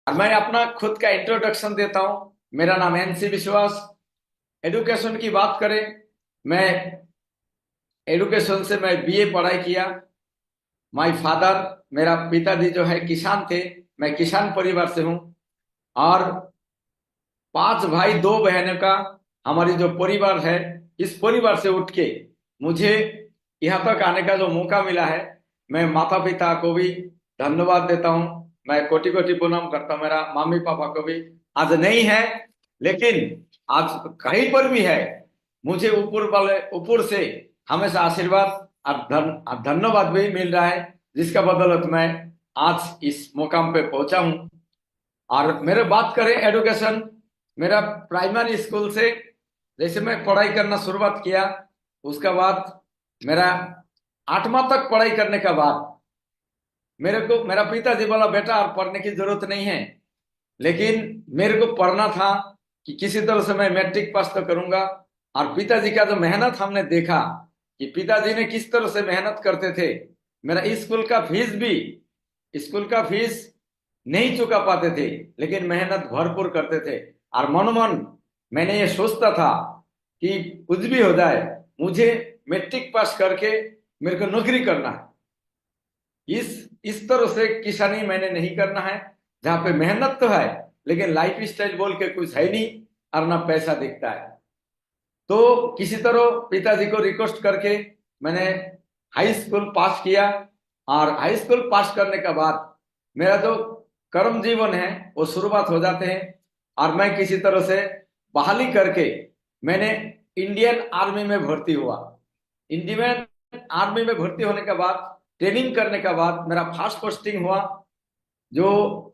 और मैं अपना खुद का इंट्रोडक्शन देता हूँ। मेरा नाम एनसी विश्वास। एडुकेशन की बात करें, मैं एडुकेशन से मैं बीए पढ़ाई किया। माय फादर, मेरा पिताजी जो है किसान थे। मैं किसान परिवार से हूँ। और 5 भाई 2 बहनों का हमारी जो परिवार है, इस परिवार से उठ के मुझे यहाँ तक आने का जो मौका मिला है, मैं माता पिता को भी धन्यवाद देता हूँ। मैं कोटि कोटि प्रणाम करता हूँ मेरा मम्मी पापा को भी। आज नहीं है, लेकिन आज कहीं पर भी है, मुझे ऊपर वाले ऊपर से हमेशा आशीर्वाद और धन्यवाद भी मिल रहा है, जिसका बदौलत मैं आज इस मुकाम पे पहुंचा हूँ। और मेरे बात करें एडुकेशन, मेरा प्राइमरी स्कूल से जैसे मैं पढ़ाई करना शुरुआत किया, उसका बाद मेरा 8वां तक पढ़ाई करने के बाद मेरे को मेरा पिताजी बोला बेटा और पढ़ने की जरूरत नहीं है। लेकिन मेरे को पढ़ना था कि किसी तरह से मैं मैट्रिक पास तो करूंगा। और पिताजी का जो मेहनत हमने देखा कि पिताजी ने किस तरह से मेहनत करते थे। मेरा स्कूल का फीस नहीं चुका पाते थे, लेकिन मेहनत भरपूर करते थे। और मनोमन मैंने ये सोचता था कि कुछ भी हो जाए, मुझे मैट्रिक पास करके मेरे को नौकरी करना है। इस तरह से किसानी मैंने नहीं करना है, जहाँ पे मेहनत तो है लेकिन लाइफ स्टाइल बोल के कुछ है नहीं, और ना पैसा दिखता है। तो किसी तरह पिताजी को रिक्वेस्ट करके मैंने हाई स्कूल पास किया। और हाई स्कूल पास करने के बाद मेरा जो कर्म जीवन है वो शुरुआत हो जाते हैं। और मैं किसी तरह से बहाली करके मैंने इंडियन आर्मी में भर्ती हुआ। इंडियन आर्मी में भर्ती होने के बाद ट्रेनिंग करने के बाद मेरा फर्स्ट पोस्टिंग हुआ, जो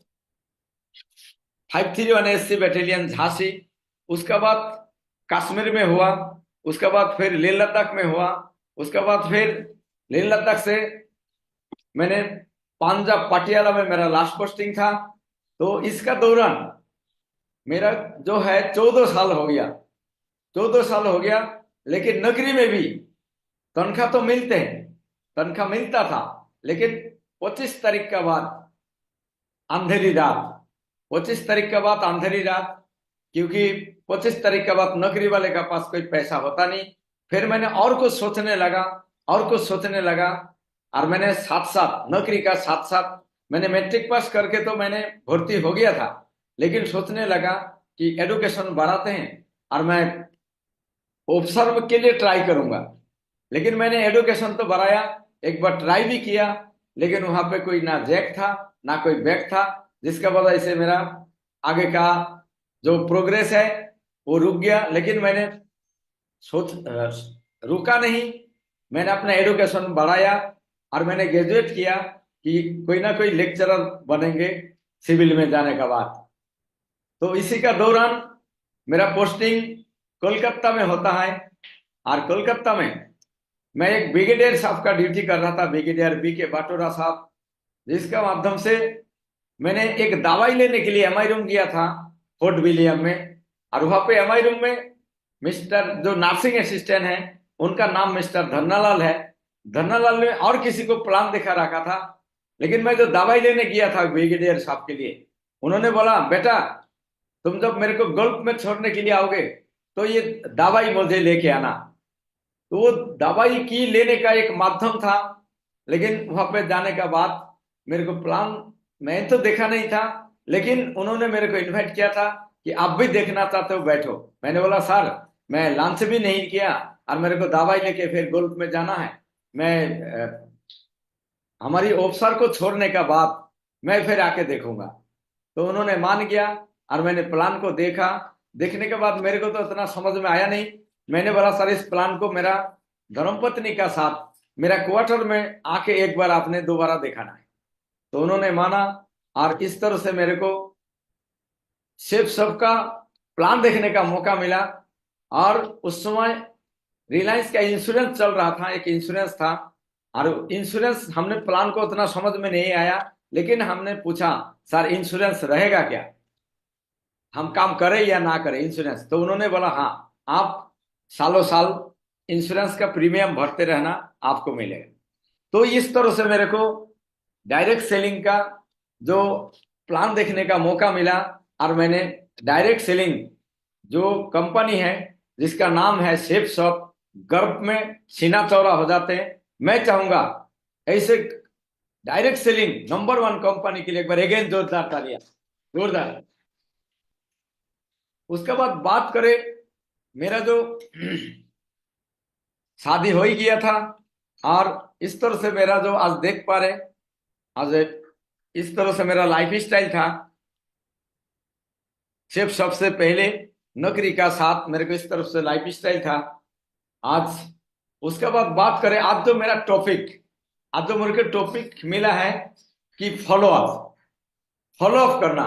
531 बटालियन झांसी। उसके बाद कश्मीर में हुआ। उसके बाद फिर लेह लद्दाख में हुआ। उसके बाद फिर लेह लद्दाख से मैंने पंजाब पटियाला में मेरा लास्ट पोस्टिंग था। तो इसका दौरान मेरा जो है 14 साल हो गया। 14 साल हो गया, लेकिन नौकरी में भी तनख्वाह तो मिलते हैं, तनख्वाह मिलता था। लेकिन 25 तारीख के बाद अंधेरी रात, 25 तारीख के बाद अंधेरी रात, क्योंकि 25 तारीख के बाद नौकरी वाले का पास कोई पैसा होता नहीं। फिर मैंने और कुछ सोचने लगा, और कुछ सोचने लगा। और मैंने साथ साथ नौकरी का साथ साथ मैंने मैट्रिक पास करके तो मैंने भर्ती हो गया था, लेकिन सोचने लगा कि एडुकेशन बढ़ाते हैं और मैं ऑफिसर के लिए ट्राई करूंगा। लेकिन मैंने एडुकेशन तो बढ़ाया, एक बार ट्राई भी किया, लेकिन वहां पे कोई ना जैक था ना कोई बैक था, जिसका वजह से मेरा आगे का जो प्रोग्रेस है वो रुक गया। लेकिन मैंने रुका नहीं, मैंने अपना एडुकेशन बढ़ाया और मैंने ग्रेजुएट किया कि कोई ना कोई लेक्चरर बनेंगे सिविल में जाने का बाद। तो इसी का दौरान मेरा पोस्टिंग कोलकाता में होता है। और कोलकाता में मैं एक ब्रिगेडियर साहब का ड्यूटी कर रहा था, ब्रिगेडियर B.K. बाटोरा साहब, जिसका माध्यम से मैंने एक दवाई लेने के लिए एमआई रूम गया था फोर्ट विलियम में। और वहां पे एमआई रूम में मिस्टर जो नर्सिंग असिस्टेंट है, उनका नाम मिस्टर धन्नालाल है। धन्नालाल ने और किसी को प्लान दिखा रखा था, लेकिन मैं जो दवाई लेने गया था ब्रिगेडियर साहब के लिए, उन्होंने बोला बेटा तुम जब मेरे को गल्फ में छोड़ने के लिए आओगे तो ये दवाई मुझे लेके आना। तो वो दवाई की लेने का एक माध्यम था। लेकिन वहां पे जाने का बाद मेरे को प्लान मैं तो देखा नहीं था, लेकिन उन्होंने मेरे को इनवाइट किया था कि आप भी देखना चाहते हो बैठो। मैंने बोला सर मैं लंच भी नहीं किया और मेरे को दवाई लेके फिर गोल्फ में जाना है। मैं हमारी ऑफिसर को छोड़ने का बाद मैं फिर आके देखूंगा। तो उन्होंने मान गया और मैंने प्लान को देखा। देखने के बाद मेरे को तो इतना समझ में आया नहीं। मैंने बोला सर इस प्लान को मेरा धर्मपत्नी का साथ मेरा क्वार्टर में आके एक बार आपने दोबारा दिखाना है। तो उन्होंने माना और इस तरह से मेरे को सिर्फ सबका प्लान देखने का मौका मिला। और उस समय रिलायंस का इंश्योरेंस चल रहा था, एक इंश्योरेंस था। और इंश्योरेंस हमने प्लान को उतना समझ में नहीं आया, लेकिन हमने पूछा सर इंश्योरेंस रहेगा क्या, हम काम करें या ना करें इंश्योरेंस। तो उन्होंने बोला हाँ आप सालों साल इंश्योरेंस का प्रीमियम भरते रहना, आपको मिलेगा। तो इस तरह से मेरे को डायरेक्ट सेलिंग का जो प्लान देखने का मौका मिला और मैंने डायरेक्ट सेलिंग जो कंपनी है जिसका नाम है शेफ शॉप, गर्भ में सीना चौड़ा हो जाते हैं। मैं चाहूंगा ऐसे डायरेक्ट सेलिंग नंबर 1 कंपनी के लिए एक बार अगेन जोरदार तालियां, जोरदार। उसके बाद बात करें, मेरा जो शादी हो ही गया था और इस तरह से मेरा जो आज देख पा रहे, आज इस तरह से मेरा लाइफ स्टाइल था। सिर्फ सबसे पहले नौकरी का साथ मेरे को इस तरफ से लाइफ स्टाइल था आज। उसके बाद बात करें आज जो मेरा टॉपिक, आज जो मेरे को टॉपिक मिला है कि फॉलो अप, फॉलो अप करना।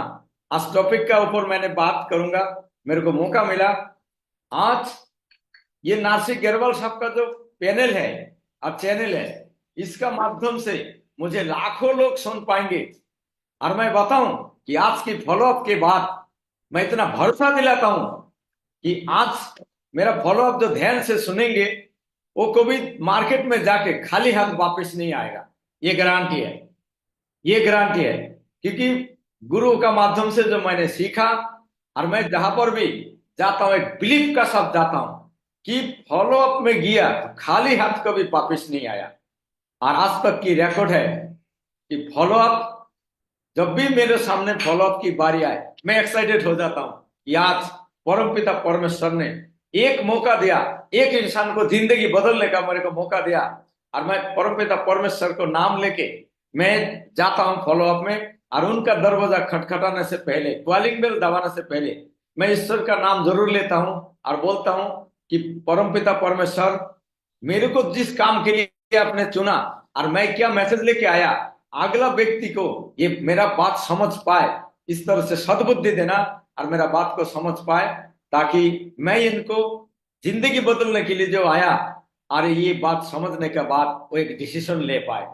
आज टॉपिक का ऊपर मैंने बात करूंगा, मेरे को मौका मिला आज। ये नासिक गिरवाल साहब का जो पैनल है और चैनल है, इसका माध्यम से मुझे लाखों लोग सुन पाएंगे। और मैं बताऊं कि आज की फॉलो अप के बाद मैं इतना भरोसा दिलाता हूं कि आज मेरा फॉलो अप जो ध्यान से सुनेंगे वो कभी मार्केट में जाके खाली हाथ वापस नहीं आएगा। ये गारंटी है, ये गारंटी है। क्योंकि गुरु का माध्यम से जो मैंने सीखा, और मैं जहां पर भी जाता हूं एक बिलीफ का साथ जाता हूं कि फॉलो अप में गया तो खाली हाथ कभी वापस नहीं आया। और आज तक की रिकॉर्ड है कि फॉलो अप, जब भी मेरे सामने फॉलो अप की बारी आए मैं एक्साइटेड हो जाता हूं कि आज परमपिता परमेश्वर ने एक मौका दिया, एक इंसान को जिंदगी बदलने का मेरे को मौका दिया। और मैं परमपिता परमेश्वर को नाम लेके मैं जाता हूं फॉलो अप में, और उनका दरवाजा खटखटाने से पहले, कॉलिंग बेल दबाने से पहले मैं ईश्वर का नाम जरूर लेता हूं और बोलता हूं कि परमपिता परमेश्वर, मेरे को जिस काम के लिए आपने चुना और मैं क्या मैसेज लेके आया, अगला व्यक्ति को ये मेरा बात समझ पाए, इस तरह से सद्बुद्धि देना और मेरा बात को समझ पाए, ताकि मैं इनको जिंदगी बदलने के लिए जो आया और ये बात समझने के बाद वो एक डिसीजन ले पाए।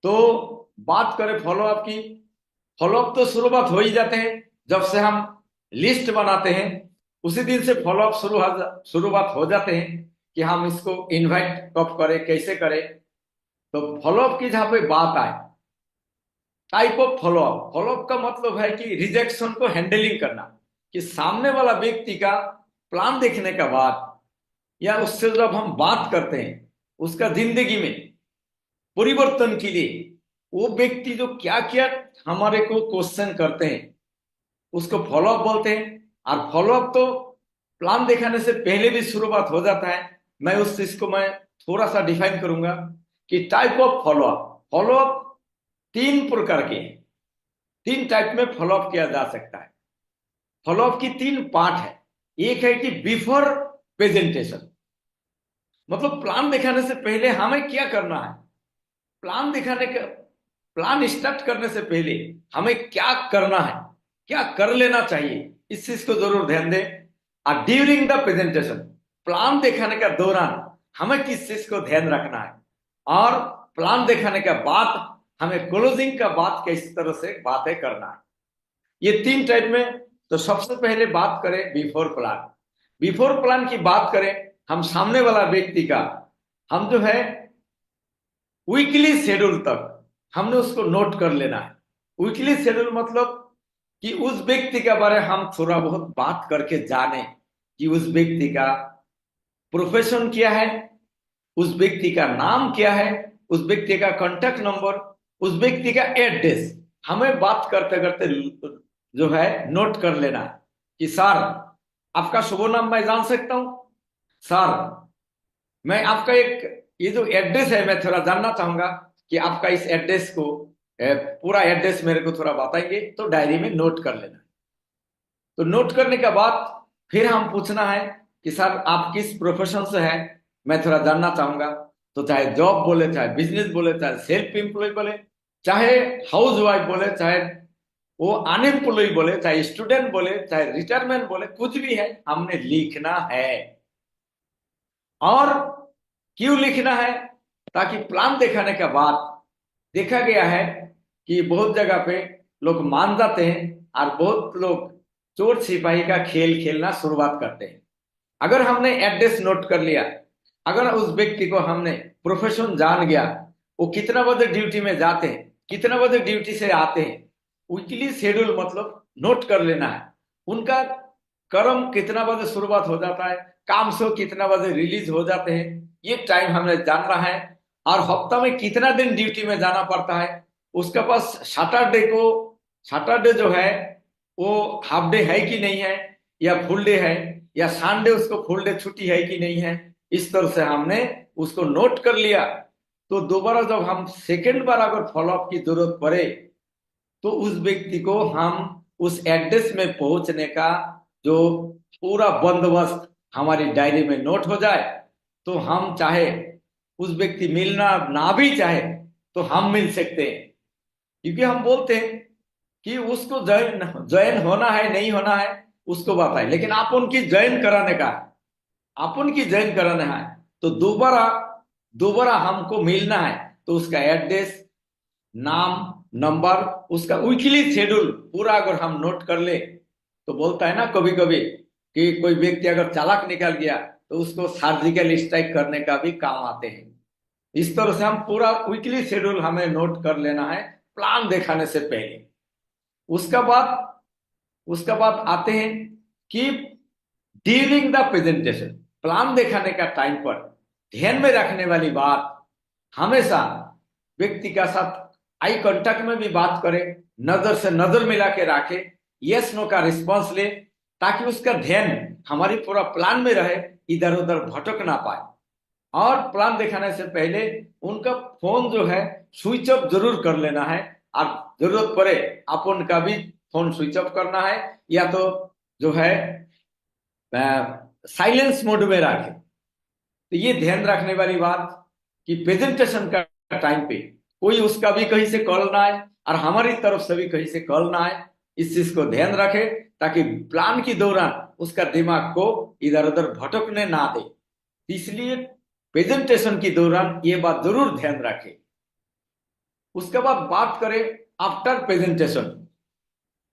तो बात करें फॉलो अप की, फॉलो अप तो शुरुआत हो ही जाते हैं जब से हम लिस्ट बनाते हैं, उसी दिन से फॉलो अप शुरुआत हो जाते हैं कि हम इसको इनवाइट कब करें, कैसे करें। तो फॉलो अप की जहां पे बात आए, type of follow up, follow up का मतलब है कि रिजेक्शन को हैंडलिंग करना, कि सामने वाला व्यक्ति का प्लान देखने के बाद या उससे जब हम बात करते हैं उसका जिंदगी में परिवर्तन के लिए वो व्यक्ति जो क्या क्या हमारे को क्वेश्चन करते हैं उसको फॉलो अप बोलते हैं। और फॉलो अप तो प्लान दिखाने से पहले भी शुरुआत हो जाता है। मैं उस चीज को मैं थोड़ा सा डिफाइन करूंगा कि type of follow up, follow up 3 प्रकार के हैं, 3 टाइप में फॉलो अप किया जा सकता है। फॉलो अप की 3 पार्ट है। एक है कि बिफोर प्रेजेंटेशन, मतलब प्लान दिखाने से पहले हमें क्या करना है, प्लान दिखाने का, प्लान स्टार्ट करने से पहले हमें क्या करना है, क्या कर लेना चाहिए, इस चीज को जरूर ध्यान दें। और ड्यूरिंग द प्रेजेंटेशन, प्लान दिखाने का दौरान हमें किस चीज को ध्यान रखना है, और प्लान दिखाने के बाद हमें क्लोजिंग का बात किस तरह से बातें करना है। ये 3 टाइप में। तो सबसे पहले बात करें बिफोर प्लान। बिफोर प्लान की बात करें, हम सामने वाला व्यक्ति का, हम जो है वीकली शेड्यूल तक हमने उसको नोट कर लेना है। वीकली शेड्यूल मतलब कि उस व्यक्ति के बारे में हम थोड़ा बहुत बात करके जाने कि उस व्यक्ति का प्रोफेशन क्या है, उस व्यक्ति का नाम क्या है, उस व्यक्ति का कॉन्टैक्ट नंबर, उस व्यक्ति का एड्रेस, हमें बात करते करते जो है नोट कर लेना है कि सर आपका शुभ नाम मैं जान सकता हूं, सर मैं आपका एक ये जो एड्रेस है मैं थोड़ा जानना चाहूंगा कि आपका इस एड्रेस को पूरा एड्रेस मेरे को थोड़ा बताएंगे, तो डायरी में नोट कर लेना। तो नोट करने के बाद फिर हम पूछना है कि सर आप किस प्रोफेशन से हैं, मैं थोड़ा जानना चाहूंगा। तो चाहे जॉब बोले, चाहे बिजनेस बोले, चाहे सेल्फ एम्प्लॉय बोले, चाहे हाउस वाइफ बोले, चाहे वो अनएम्प्लॉय बोले, चाहे स्टूडेंट बोले, चाहे रिटायरमेंट बोले, कुछ भी है हमने लिखना है। और क्यों लिखना है, ताकि प्लान दिखाने के बाद देखा गया है कि बहुत जगह पे लोग मान जाते हैं और बहुत लोग चोर सिपाही का खेल खेलना शुरुआत करते हैं। अगर हमने एड्रेस नोट कर लिया, अगर उस व्यक्ति को हमने प्रोफेशन जान गया, वो कितना बजे ड्यूटी में जाते हैं, कितना बजे ड्यूटी से आते हैं, वीकली शेड्यूल मतलब नोट कर लेना है। उनका कर्म कितना बजे शुरुआत हो जाता है, काम से कितना बजे रिलीज हो जाते हैं, ये टाइम हमें जानना है। और हफ्ता में कितना दिन ड्यूटी में जाना पड़ता है, उसके पास सैटरडे जो है वो हाफ डे है कि नहीं है, या फुल डे है, या संडे उसको फुल डे छुट्टी है कि नहीं है। इस तरह से हमने उसको नोट कर लिया। तो दोबारा जब हम सेकेंड बार अगर फॉलोअप की जरूरत पड़े तो उस व्यक्ति को हम उस एड्रेस में पहुंचने का जो पूरा बंदोबस्त हमारी डायरी में नोट हो जाए, तो हम चाहे उस व्यक्ति मिलना ना भी चाहे तो हम मिल सकते हैं। क्योंकि हम बोलते हैं कि उसको ज्वाइन ज्वाइन होना है नहीं होना है उसको बताए, लेकिन आप उनकी ज्वाइन कराने का, आप उनकी ज्वाइन कराना है तो दोबारा दोबारा हमको मिलना है। तो उसका एड्रेस, नाम, नंबर, उसका वीकली शेड्यूल पूरा अगर हम नोट कर ले तो बोलता है ना कभी कभी कि कोई व्यक्ति अगर चालाक निकल गया तो उसको सर्जिकल स्ट्राइक करने का भी काम आते हैं। इस तरह से हम पूरा वीकली शेड्यूल हमें नोट कर लेना है प्लान दिखाने से पहले। उसका बाद उसका बाद आते हैं कि ड्यूरिंग द प्रेजेंटेशन, प्लान दिखाने का टाइम पर ध्यान में रखने वाली बात, हमेशा व्यक्ति का साथ आई कांटेक्ट में भी बात करें, नजर से नजर मिला के रखे, यस नो का रिस्पॉन्स ले, ताकि उसका ध्यान हमारी पूरा प्लान में रहे, इधर उधर भटक ना पाए। और प्लान दिखाने से पहले उनका फोन जो है स्विच ऑफ जरूर कर लेना है। और जरूरत पड़े अपन का भी फोन स्विच ऑफ करना है, या तो जो है साइलेंस मोड में रखे। तो ये ध्यान रखने वाली बात कि प्रेजेंटेशन का टाइम पे कोई उसका भी कहीं से कॉल ना आए और हमारी तरफ से भी कहीं से कॉल ना आए, इस चीज को ध्यान रखे ताकि प्लान के दौरान उसका दिमाग को इधर उधर भटकने ना दे। इसलिए प्रेजेंटेशन के दौरान ये बात जरूर ध्यान रखे। उसके बाद बात करें after presentation,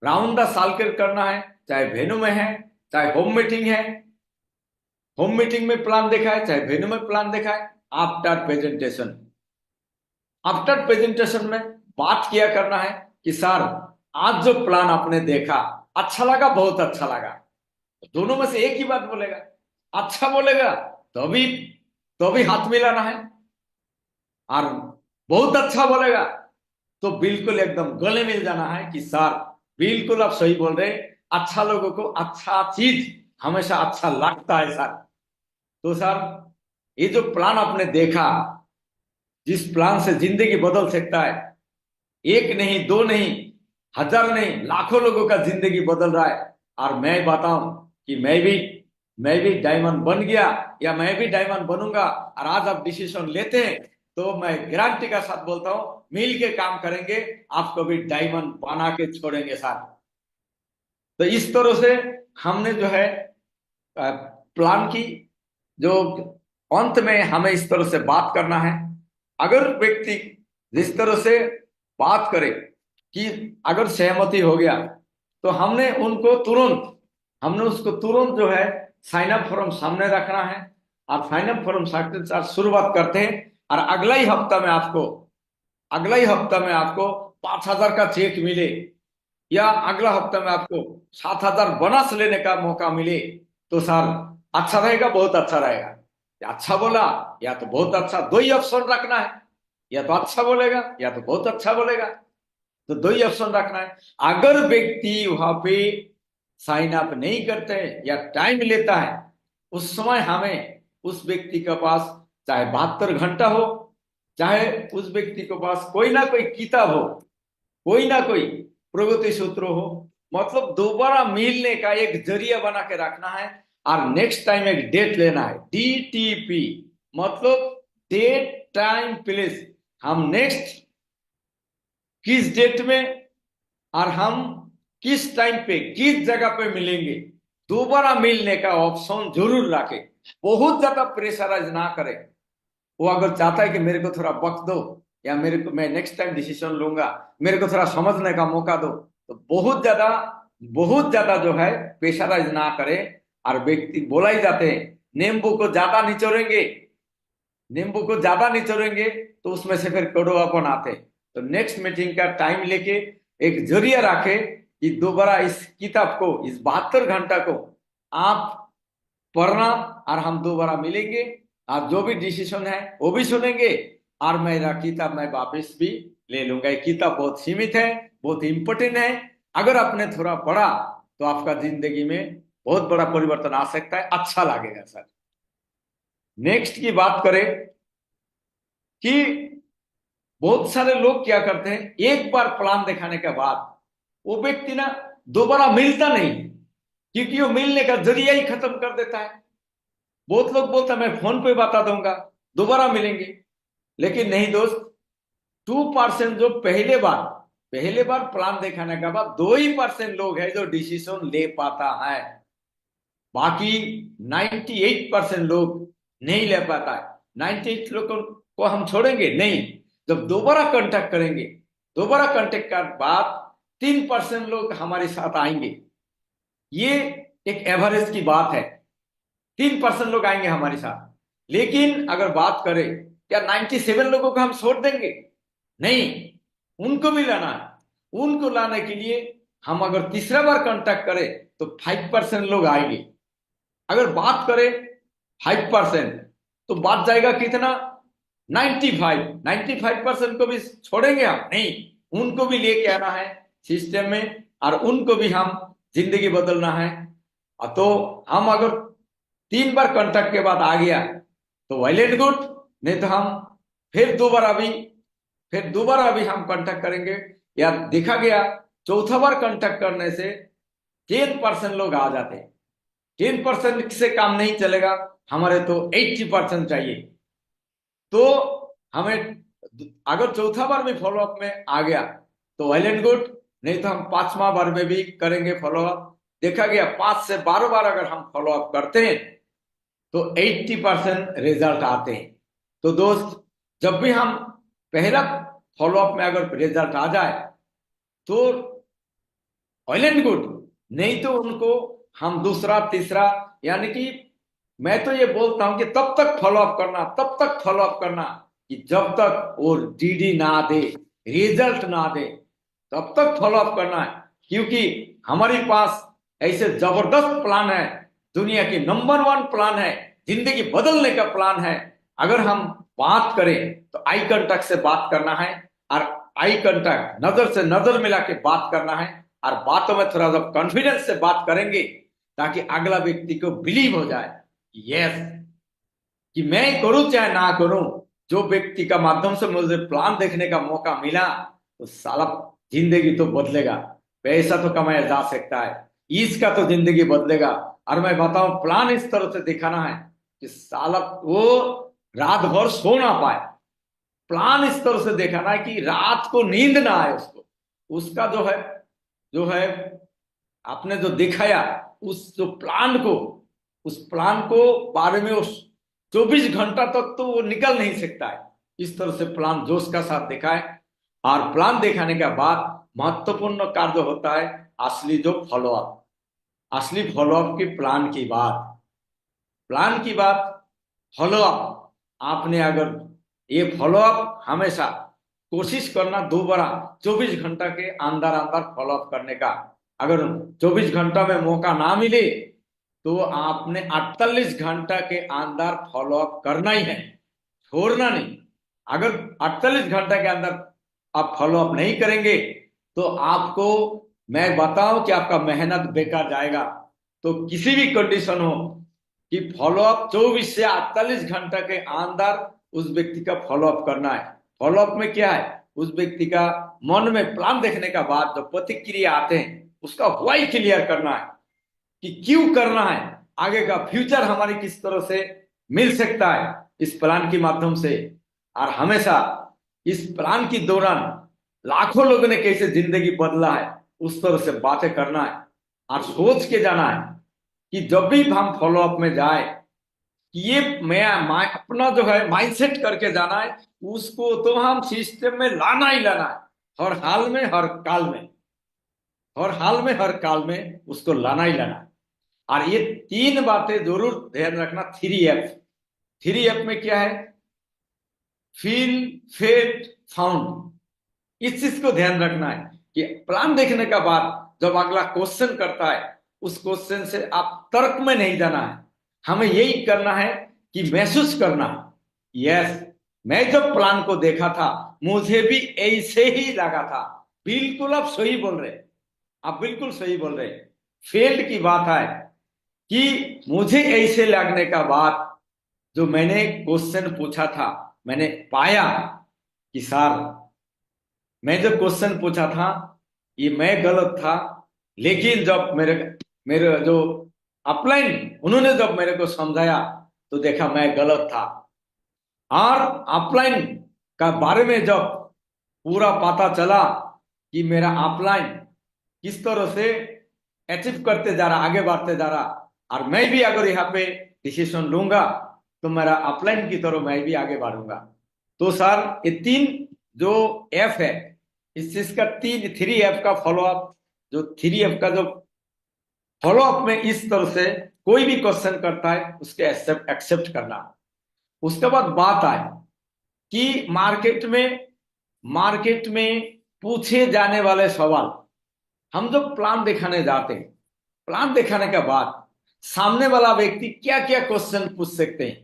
round the circle करना है, चाहे वेन्यू में है चाहे होम मीटिंग है, होम मीटिंग में प्लान देखा है चाहे वेन्यू में प्लान देखा है। आफ्टर प्रेजेंटेशन, आफ्टर प्रेजेंटेशन में बात किया करना है कि सर आज जो प्लान आपने देखा अच्छा लगा, बहुत अच्छा लगा। दोनों में से एक ही बात बोलेगा, अच्छा बोलेगा तो भी हाथ मिलाना है, और बहुत अच्छा बोलेगा तो बिल्कुल एकदम गले मिल जाना है कि सर बिल्कुल आप सही बोल रहे, अच्छा लोगों को अच्छा चीज हमेशा अच्छा लगता है सर। तो सर ये जो प्लान आपने देखा, जिस प्लान से जिंदगी बदल सकता है, एक नहीं दो नहीं हजार नहीं लाखों लोगों का जिंदगी बदल रहा है। और मैं बताऊं कि मैं भी डायमंड बन गया या मैं भी डायमंड बनूंगा, और आज आप डिसीजन लेते हैं तो मैं गारंटी का साथ बोलता हूं मिल के काम करेंगे, आपको भी डायमंड बना के छोड़ेंगे साथ। तो इस तरह से हमने जो है प्लान की जो अंत में हमें इस तरह से बात करना है। अगर व्यक्ति जिस तरह से बात करे कि अगर सहमति हो गया तो हमने उसको तुरंत जो है साइन अप फॉर्म सामने रखना है, और साइन अप फॉर्म के साथ शुरुआत करते हैं। और अगला ही हफ्ता में आपको 5,000 का चेक मिले, या अगला हफ्ता में आपको 7,000 बोनस लेने का मौका मिले, तो सर अच्छा रहेगा, बहुत अच्छा रहेगा। या अच्छा बोला या तो बहुत अच्छा, दो ही ऑप्शन रखना है, या तो अच्छा बोलेगा या तो बहुत अच्छा बोलेगा, तो दो ही ऑप्शन रखना है। अगर व्यक्ति वहां पे साइन अप नहीं करते हैं या टाइम लेता है, उस समय हमें उस व्यक्ति के पास चाहे 72 घंटा हो, चाहे उस व्यक्ति के पास कोई ना कोई किताब हो, कोई ना कोई प्रगति सूत्र हो, मतलब दोबारा मिलने का एक जरिया बना के रखना है। और नेक्स्ट टाइम एक डेट लेना है, DTP, मतलब डेट टाइम प्लेस। हम नेक्स्ट किस डेट में और हम किस टाइम पे किस जगह पे मिलेंगे, दोबारा मिलने का ऑप्शन जरूर रखें। बहुत ज्यादा प्रेशराइज ना करें। वो अगर चाहता है कि मेरे को थोड़ा वक्त दो, या मेरे को मैं नेक्स्ट टाइम डिसीजन लूंगा, मेरे को थोड़ा समझने का मौका दो, तो बहुत ज्यादा जो है प्रेशराइज ना करे। और व्यक्ति बोला ही जाते हैं नींबू को ज्यादा निचोड़ेंगे तो उसमें से फिर कड़वापन आते हैं। तो नेक्स्ट मीटिंग का टाइम लेके एक जरिया रखे कि दोबारा इस किताब को, इस 72 घंटा को आप पढ़ना, और हम दोबारा मिलेंगे। आप जो भी डिसीजन है वो भी सुनेंगे, और मेरा किताब मैं वापस भी ले लूंगा। ये किताब बहुत सीमित है, बहुत इंपॉर्टेंट है। अगर आपने थोड़ा पढ़ा तो आपका जिंदगी में बहुत बड़ा परिवर्तन आ सकता है, अच्छा लगेगा सर। नेक्स्ट की बात करें कि बहुत सारे लोग क्या करते हैं, एक बार प्लान दिखाने के बाद वो व्यक्ति ना दोबारा मिलता नहीं, क्योंकि वो मिलने का जरिया ही खत्म कर देता है। बहुत लोग बोलते हैं मैं फोन पे बता दूंगा, दोबारा मिलेंगे। लेकिन नहीं दोस्त, 2% जो पहले बार प्लान दिखाने के बाद 2% लोग हैं जो डिसीजन ले पाता है। बाकी 98% लोग नहीं ले पाता है। 98 लोगों को हम छोड़ेंगे नहीं। जब दोबारा कांटेक्ट करेंगे, दोबारा कांटेक्ट के बाद 3% लोग हमारे साथ आएंगे। ये एक एवरेज की बात है, 3% लोग आएंगे हमारे साथ। लेकिन अगर बात करें, क्या 97 लोगों को हम छोड़ देंगे? नहीं, उनको भी लाना है। उनको लाने के लिए हम अगर तीसरा बार कांटेक्ट करें तो 5% लोग आएंगे। अगर बात करें 5%, तो बात जाएगा कितना? 95% को भी छोड़ेंगे हम नहीं। उनको भी लेके आना है सिस्टम में, और उनको भी हम जिंदगी बदलना है। तो हम अगर 3 बार कांटेक्ट के बाद आ गया तो वेल एंड गुड, नहीं तो हम फिर दोबारा भी हम कांटेक्ट करेंगे। या देखा गया, चौथा बार कांटेक्ट करने से 10% लोग आ जाते हैं। 10% से काम नहीं चलेगा, हमारे तो 80% चाहिए। तो हमें अगर चौथा बार भी फॉलोअप में आ गया तो वेल एंड गुड, नहीं तो हम 5वां बार में भी करेंगे फॉलोअप। देखा गया 5 से 12 बार अगर हम फॉलोअप करते हैं तो 80% रिजल्ट आते हैं। तो दोस्त, जब भी हम पहला फॉलोअप में अगर रिजल्ट आ जाए तो वेल एंड गुड, नहीं तो उनको हम दूसरा तीसरा, यानी कि मैं तो ये बोलता हूं कि तब तक फॉलोअप करना, तब तक फॉलोअप करना कि जब तक वो डीडी ना दे, रिजल्ट ना दे, तब तक फॉलोअप करना है। क्योंकि हमारे पास ऐसे जबरदस्त प्लान है, दुनिया की नंबर 1 प्लान है, जिंदगी बदलने का प्लान है। अगर हम बात करें तो आई कांटेक्ट से बात करना है, और आई कांटेक्ट नजर से नजर मिला के बात करना है, और बातों में थोड़ा सा कॉन्फिडेंस से बात करेंगे ताकि अगला व्यक्ति को बिलीव हो जाए, यस, कि मैं करूं चाहे ना करूं, जो व्यक्ति का माध्यम से मुझे प्लान देखने का मौका मिला तो साला जिंदगी तो बदलेगा। पैसा तो कमाया जा सकता है, इसका तो जिंदगी बदलेगा। और मैं बताऊं, प्लान इस तरह से दिखाना है कि साला वो रात भर सो ना पाए। प्लान इस तरह से दिखाना है कि रात को नींद ना आए उसको। उसका जो है आपने जो दिखाया, उस जो प्लान को, उस प्लान को बारे में उस 24 घंटा तक तो वो निकल नहीं सकता है। इस तरह से प्लान जोश का साथ दिखाए। और प्लान दिखाने के बाद महत्वपूर्ण कार्य होता है असली जो फॉलोअप, असली फॉलोअप की प्लान की बात फॉलोअप। आपने अगर ये फॉलोअप हमेशा कोशिश करना, दोबारा 24 घंटा के अंदर अंदर फॉलोअप करने का। अगर 24 घंटा में मौका ना मिले तो आपने 48 घंटा के अंदर फॉलोअप करना ही है, छोड़ना नहीं। अगर 48 घंटा के अंदर आप फॉलोअप नहीं करेंगे तो आपको मैं बताऊं कि आपका मेहनत बेकार जाएगा। तो किसी भी कंडीशन हो कि फॉलोअप 24 से 48 घंटा के अंदर उस व्यक्ति का फॉलोअप करना है। फॉलोअप में क्या है, उस व्यक्ति का मन में प्लान देखने का बाद जो प्रतिक्रिया आते हैं उसका व्हाई क्लियर करना है कि क्यों करना है, आगे का फ्यूचर हमारी किस तरह से मिल सकता है इस प्लान के माध्यम से। और हमेशा इस प्लान के दौरान लाखों लोगों ने कैसे जिंदगी बदला है उस तरह से बातें करना है, और सोच के जाना है कि जब भी हम फॉलोअप में जाए कि ये मैं अपना जो है माइंडसेट करके जाना है, उसको तो हम सिस्टम में लाना ही लाना है। हर हाल में, हर काल में उसको लाना ही लाना है। और ये 3 बातें जरूर ध्यान रखना। 3 F में क्या है? Feel, fate, found. इस चीज को ध्यान रखना है कि प्लान देखने का बाद जब अगला क्वेश्चन करता है, उस क्वेश्चन से आप तर्क में नहीं जाना है, हमें यही करना है कि महसूस करना। यस, मैं जब प्लान को देखा था मुझे भी ऐसे ही लगा था। बिल्कुल आप सही बोल रहे, आप बिल्कुल सही बोल रहे। फील्ड की बात है कि मुझे ऐसे लगने का बाद जो मैंने क्वेश्चन पूछा था, मैंने पाया कि सर, मैं जो क्वेश्चन पूछा था ये मैं गलत था, लेकिन जब मेरे मेरे जो अपलाइन उन्होंने जब मेरे को समझाया तो देखा मैं गलत था। और अपलाइन का बारे में जब पूरा पता चला कि मेरा अपलाइन किस तरह से अचीव करते जा रहा, आगे बढ़ते जा रहा, और मैं भी अगर यहाँ पे डिसीजन लूंगा तो मेरा अपलाइन की तरह मैं भी आगे बढ़ूंगा। तो सर, ये तीन जो एफ है, इस चीज का थ्री एफ का फॉलोअप, जो थ्री एफ का जो फॉलोअप में इस तरह से कोई भी क्वेश्चन करता है उसके एक्सेप्ट करना। उसके बाद बात आए कि मार्केट में पूछे जाने वाले सवाल, हम जब प्लान दिखाने जाते हैं, प्लान दिखाने के बाद सामने वाला व्यक्ति क्या क्या क्वेश्चन पूछ सकते हैं।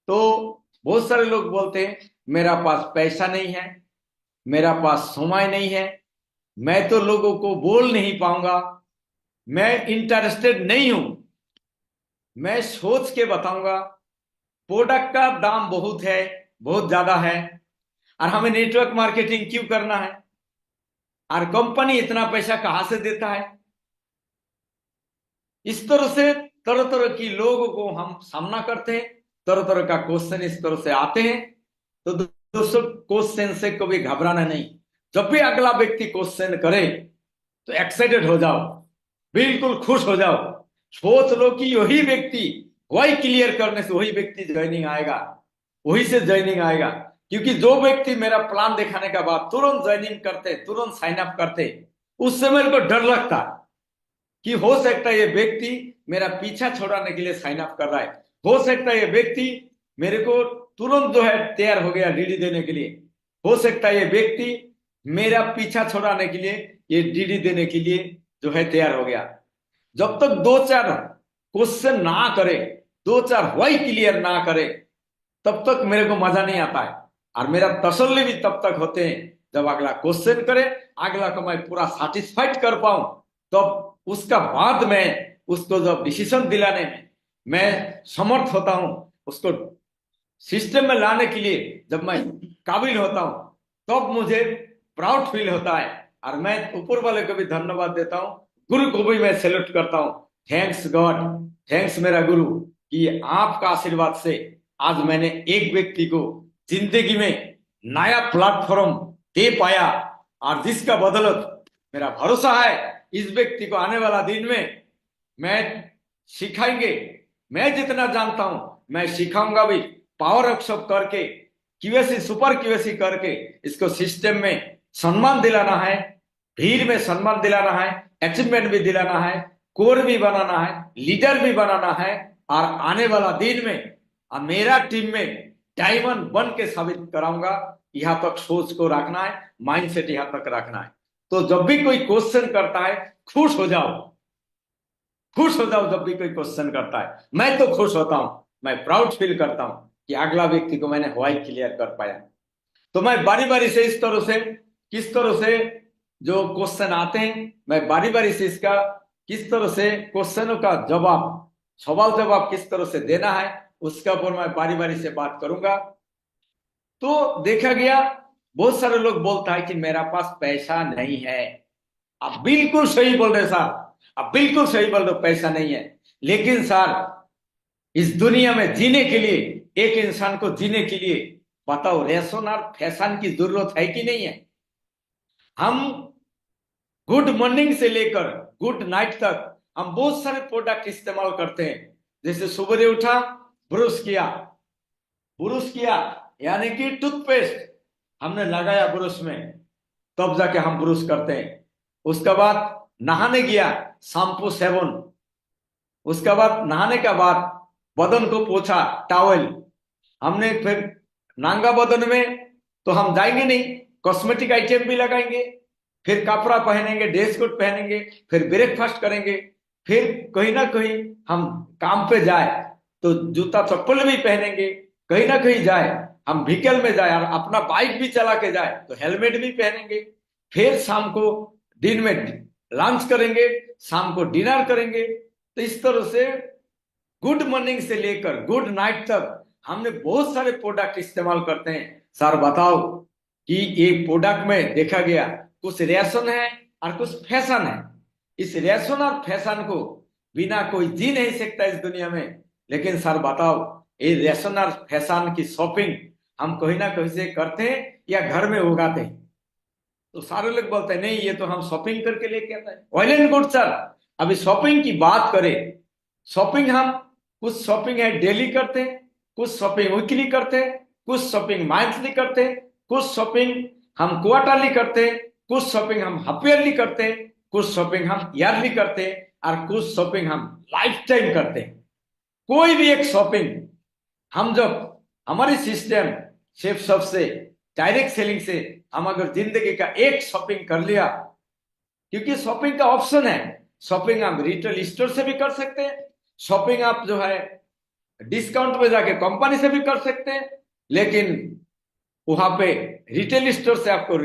तो बहुत सारे लोग बोलते हैं मेरा पास पैसा नहीं है, मेरा पास समय नहीं है, मैं तो लोगों को बोल नहीं पाऊंगा, मैं इंटरेस्टेड नहीं हूं, मैं सोच के बताऊंगा, प्रोडक्ट का दाम बहुत है, बहुत ज्यादा है, और हमें नेटवर्क मार्केटिंग क्यों करना है, और कंपनी इतना पैसा कहां से देता है। इस तरह से तरह तरह की लोगों को हम सामना करते हैं, तरह तरह का क्वेश्चन इस तरह से आते हैं। तो दोस्तों, क्वेश्चन से कभी घबराना नहीं। जब भी अगला व्यक्ति क्वेश्चन करे तो एक्साइटेड हो जाओ, बिल्कुल खुश हो जाओ, सोच लो कि वही व्यक्ति, वही क्लियर करने से वही व्यक्ति ज्वाइनिंग आएगा, वही से ज्वाइनिंग आएगा। क्योंकि जो व्यक्ति मेरा प्लान दिखाने के बाद तुरंत ज्वाइनिंग करते, तुरंत साइन अप करते, उससे मेरे को डर लगता कि हो सकता है ये व्यक्ति मेरा पीछा छोड़ाने के लिए साइन अप कर रहा है, हो सकता है ये व्यक्ति मेरे को तुरंत जो है तैयार हो गया डीडी देने के लिए, हो सकता है ये व्यक्ति मेरा पीछा छोड़ाने के लिए ये डीडी देने के लिए जो है तैयार हो गया। जब तक दो चार क्वेश्चन ना करे, दो चार वाई क्लियर ना करे, तब तक मेरे को मजा नहीं आता है। और मेरा तसल्ली भी तब तक होते हैं जब अगला क्वेश्चन करे, अगला को मैं पूरा सेटिस्फाइड कर पाऊं, तब उसका बाद में उसको जब डिसीजन दिलाने में मैं समर्थ होता हूं, उसको सिस्टम में लाने के लिए जब मैं काबिल होता हूं, तब मुझे प्राउड फील होता है। और मैं ऊपर वाले को भी धन्यवाद देता हूं, गुरु को भी मैं सैल्यूट करता हूं। थैंक्स गॉड, थैंक्स मेरा गुरु, कि आपका आशीर्वाद से आज मैंने एक व्यक्ति को जिंदगी में नया प्लेटफॉर्म दे पाया, और जिसका बदौलत मेरा भरोसा है इस व्यक्ति को आने वाला दिन में मैं सिखाएंगे, मैं जितना जानता हूं मैं सिखाऊंगा भी, पावर वर्कशॉप करके, क्यूएसी सुपर क्यूएसी करके इसको सिस्टम में सम्मान दिलाना है, भीड़ में सम्मान दिलाना है, अचीवमेंट भी दिलाना है, कोर भी बनाना है, लीडर भी बनाना है, और आने वाला दिन में मेरा टीम में डायमंड बन के साबित कराऊंगा। यहां तक सोच को रखना है, माइंडसेट यहां तक रखना है। तो जब भी कोई क्वेश्चन करता है खुश हो जाओ, खुश हो जाओ। जब भी कोई क्वेश्चन करता है मैं तो खुश होता हूं, मैं प्राउड फील करता हूं कि अगला व्यक्ति को मैंने व्हाई क्लियर कर पाया। तो मैं बारी बारी से इस तरह से, किस तरह से जो क्वेश्चन आते हैं, मैं बारी बारी से इसका किस तरह से क्वेश्चनों का जवाब, सवाल जवाब किस तरह से देना है, उसके ऊपर मैं बारी बारी से बात करूंगा। तो देखा गया बहुत सारे लोग बोलता है कि मेरा पास पैसा नहीं है। आप बिल्कुल सही बोल रहे सर, आप बिल्कुल सही बोल रहे, पैसा नहीं है। लेकिन सर, इस दुनिया में जीने के लिए, एक इंसान को जीने के लिए बताओ रेशन और फैशन की जरूरत है कि नहीं है। हम गुड मॉर्निंग से लेकर गुड नाइट तक हम बहुत सारे प्रोडक्ट इस्तेमाल करते हैं। जैसे सुबह उठा, ब्रश किया, ब्रश किया यानी कि टूथपेस्ट हमने लगाया ब्रश में, तब जाके हम ब्रश करते हैं। उसके बाद नहाने गया, शैम्पू साबुन, उसके बाद नहाने के बाद बदन को पोछा, टॉवल, हमने फिर नांगा बदन में तो हम जाएंगे नहीं, कॉस्मेटिक आइटम भी लगाएंगे, फिर कपड़ा पहनेंगे, ड्रेस कोट पहनेंगे, फिर ब्रेकफास्ट करेंगे, फिर कहीं ना कहीं हम काम पे जाए तो जूता चप्पल भी पहनेंगे, कहीं ना कहीं जाए हम व्हीकल में जाए और अपना बाइक भी चला के जाए तो हेलमेट भी पहनेंगे, फिर शाम को दिन में लंच करेंगे, शाम को डिनर करेंगे। तो इस तरह से गुड मॉर्निंग से लेकर गुड नाइट तक हमने बहुत सारे प्रोडक्ट इस्तेमाल करते हैं। सर बताओ कि ये प्रोडक्ट में देखा गया कुछ रेशन है और कुछ फैशन है। इस रेशन और फैशन को बिना कोई जी नहीं सकता इस दुनिया में। लेकिन सर बताओ, ये रेशन और फैशन की शॉपिंग हम कहीं ना कहीं से करते हैं या घर में उगाते हैं? तो सारे लोग बोलते हैं नहीं, ये तो हम शॉपिंग करके लेके आते हैं। ऑयल एंड गुड सर, अभी शॉपिंग की बात करें, शॉपिंग हम कुछ शॉपिंग है डेली करते हैं, कुछ शॉपिंग वीकली करते हैं, कुछ शॉपिंग मंथली करते हैं, कुछ शॉपिंग हम क्वार्टरली करते हैं, कुछ शॉपिंग हम हाफ ईयरली करते हैं, कुछ शॉपिंग हम ईयरली करते हैं और कुछ शॉपिंग हम लाइफ टाइम करते हैं। कोई भी एक शॉपिंग हम जब हमारी सिस्टम सिर्फ सबसे डायरेक्ट सेलिंग से हम अगर जिंदगी का एक शॉपिंग कर लिया, क्योंकि शॉपिंग का ऑप्शन है, शॉपिंग आप रिटेल स्टोर से भी कर सकते हैं, शॉपिंग आप जो है डिस्काउंट पे जाके कंपनी से भी कर सकते हैं, लेकिन वहां पे रिटेल स्टोर से आपको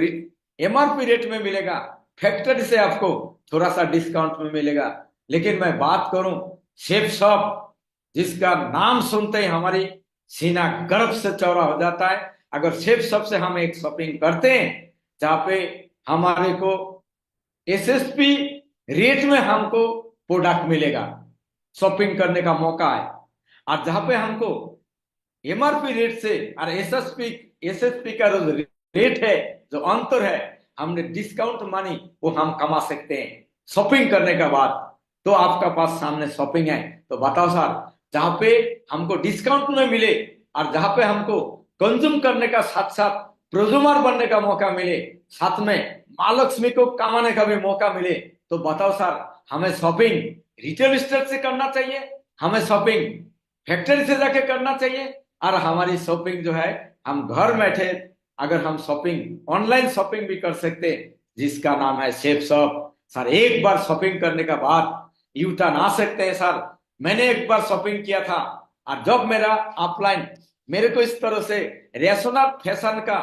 एमआरपी रेट में मिलेगा, फैक्ट्री से आपको थोड़ा सा डिस्काउंट में मिलेगा। लेकिन मैं बात करूं शेफ शॉप, जिसका नाम सुनते ही हमारी सीना गर्व से चौड़ा हो जाता है। अगर शेफ शॉप से हम एक शॉपिंग करते हैं जहां पे हमारे को एसएसपी रेट में हमको प्रोडक्ट मिलेगा, शॉपिंग करने का मौका है, और जहां पे हमको एमआरपी रेट से और एसएसपी का जो रेट है, जो अंतर है, हमने डिस्काउंट मनी वो हम कमा सकते हैं शॉपिंग करने के बाद। तो आपका पास सामने शॉपिंग है, तो बताओ सर, जहां पे हमको डिस्काउंट में मिले और जहां पे हमको कंज्यूम करने का साथ साथ प्रोज्यूमर बनने का मौका मिले, साथ में माँ लक्ष्मी को कमाने का भी मौका मिले, तो बताओ सर, हमें शॉपिंग रिटेल स्टोर से करना चाहिए, हमें शॉपिंग फैक्ट्री से जाके करना चाहिए, और हमारी शॉपिंग जो है हम घर बैठे अगर हम शॉपिंग ऑनलाइन शॉपिंग भी कर सकते हैं, जिसका नाम है शेफ शॉप। सर एक बार शॉपिंग करने के बाद यू टर्न आ सकते हैं सर। मैंने एक बार शॉपिंग किया था और जब मेरा ऑफलाइन मेरे को इस तरह से रेशनल फैशन का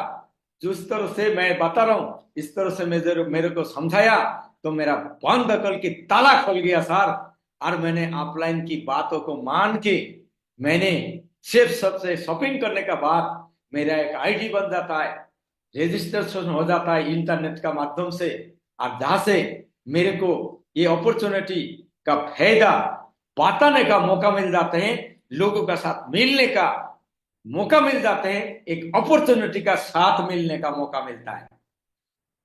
जो इस तरह से मैं बता रहा हूं, इस तरह से मेरे को समझाया, तो मेरा बंद अकल की ताला खुल गया सर। और मैंने ऑफलाइन की बातों को मान के मैंने सिर्फ सबसे शॉपिंग करने का बाद मेरा एक आईडी बन जाता है, रजिस्ट्रेशन हो जाता है इंटरनेट का माध्यम से, और जहां से मेरे को ये अपॉर्चुनिटी का फायदा बांटने का मौका मिल जाते हैं, लोगों का साथ मिलने का मौका मिल जाते हैं, एक अपॉर्चुनिटी का साथ मिलने का मौका मिलता है।